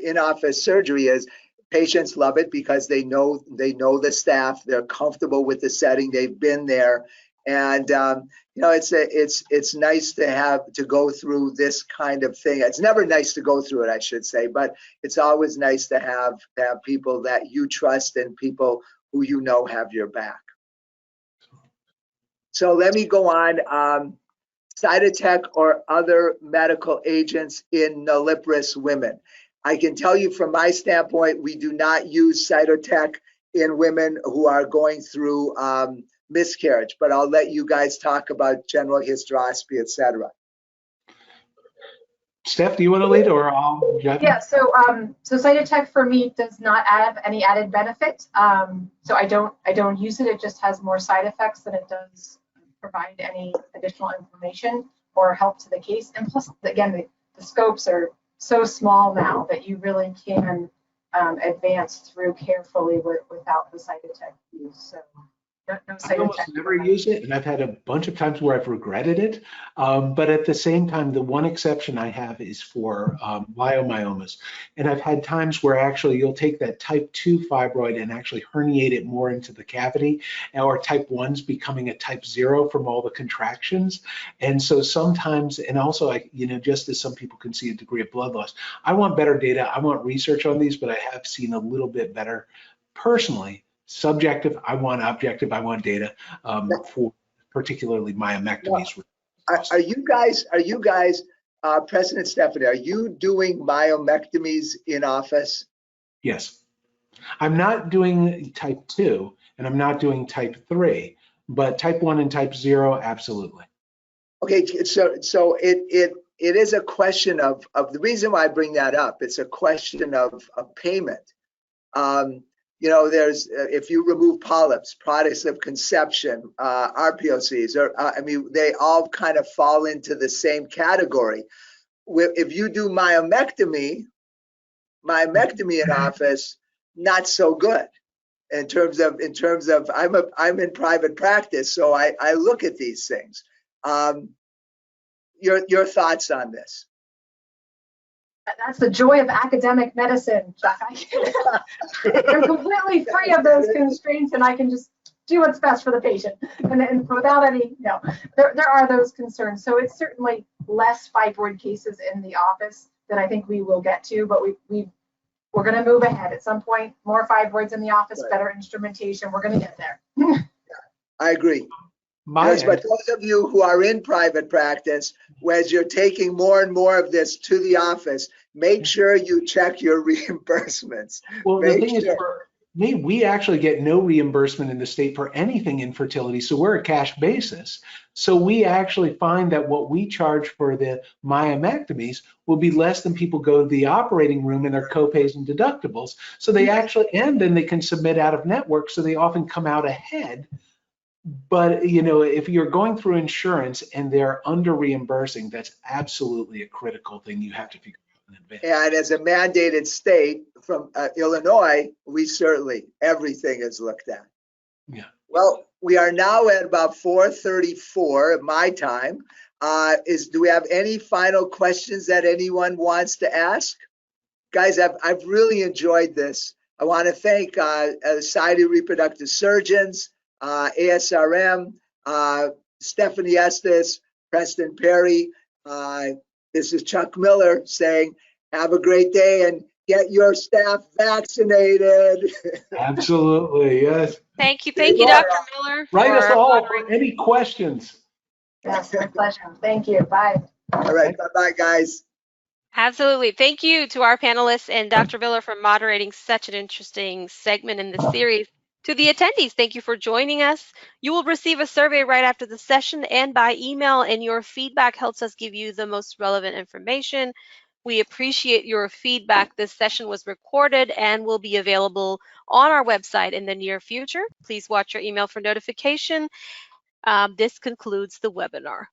[SPEAKER 2] in-office surgery is patients love it because they know the staff, they're comfortable with the setting, they've been there. And you know, it's nice to go through this kind of thing. It's never nice to go through it, I should say, but it's always nice to have people that you trust and people who you know have your back. So let me go on. Cytotec or other medical agents in nulliparous women. I can tell you from my standpoint, we do not use Cytotec in women who are going through miscarriage, but I'll let you guys talk about general hysteroscopy, etc.
[SPEAKER 3] Steph, do you want to lead, or I'll jump in?
[SPEAKER 4] Yeah, so Cytotec for me does not have any added benefit. So I don't use it. It just has more side effects than it does provide any additional information or help to the case. And plus, again, the scopes are so small now that you really can advance through carefully without the Cytotec use. So
[SPEAKER 3] I almost never use it, and I've had a bunch of times where I've regretted it. But at the same time, the one exception I have is for leiomyomas. And I've had times where actually you'll take that type 2 fibroid and actually herniate it more into the cavity, or type 1's becoming a type 0 from all the contractions. And so sometimes, and also, just as some people can see a degree of blood loss, I want better data. I want research on these, but I have seen a little bit better personally. Subjective, I want objective, I want data for particularly myomectomies.
[SPEAKER 2] Are you guys, Preston and Stephanie, are you doing myomectomies in office?
[SPEAKER 3] Yes. I'm not doing type 2 and I'm not doing type 3, but type 1 and type 0, absolutely.
[SPEAKER 2] Okay, so it is a question of the reason why I bring that up. It's a question of payment. You know, there's if you remove polyps, products of conception, RPOCs, or I mean, they all kind of fall into the same category. If you do myomectomy in office, not so good. In terms of I'm in private practice, so I look at these things. Your thoughts on this?
[SPEAKER 4] That's the joy of academic medicine, Chuck. I'm completely free of those constraints, and I can just do what's best for the patient, and without any, there are those concerns. So it's certainly less fibroid cases in the office that I think we will get to, but we We're going to move ahead at some point. More fibroids in the office,
[SPEAKER 2] Right.
[SPEAKER 4] better instrumentation. We're going to get there.
[SPEAKER 2] I agree.
[SPEAKER 3] My
[SPEAKER 2] But those of you who are in private practice, as you're taking more and more of this to the office, make sure you check your reimbursements.
[SPEAKER 3] Well, the
[SPEAKER 2] Make
[SPEAKER 3] thing is,
[SPEAKER 2] sure.
[SPEAKER 3] for me, we actually get no reimbursement in the state for anything infertility, so we're a cash basis. So we actually find that what we charge for the myomectomies will be less than people go to the operating room and their copays and deductibles. So they actually, and then they can submit out of network, so they often come out ahead. But you know, if you're going through insurance and they're under reimbursing, that's absolutely a critical thing you have to figure out in advance.
[SPEAKER 2] And as a mandated state from Illinois, we certainly, everything is looked at.
[SPEAKER 3] Yeah.
[SPEAKER 2] Well, we are now at about 4:34 at my time. Do we have any final questions that anyone wants to ask? Guys, I've really enjoyed this. I want to thank Society of Reproductive Surgeons, ASRM, Stephanie Estes, Preston Parry. This is Chuck Miller saying, have a great day and get your staff vaccinated.
[SPEAKER 3] Absolutely, yes.
[SPEAKER 1] Thank you, Dr. Miller.
[SPEAKER 3] Write us
[SPEAKER 1] for
[SPEAKER 3] all
[SPEAKER 1] moderating.
[SPEAKER 3] for any questions.
[SPEAKER 4] Yes, my pleasure. Thank you. Bye.
[SPEAKER 2] All right, bye-bye, guys.
[SPEAKER 1] Absolutely. Thank you to our panelists and Dr. Miller for moderating such an interesting segment in this series. To the attendees, thank you for joining us. You will receive a survey right after the session and by email, and your feedback helps us give you the most relevant information. We appreciate your feedback. This session was recorded and will be available on our website in the near future. Please watch your email for notification. This concludes the webinar.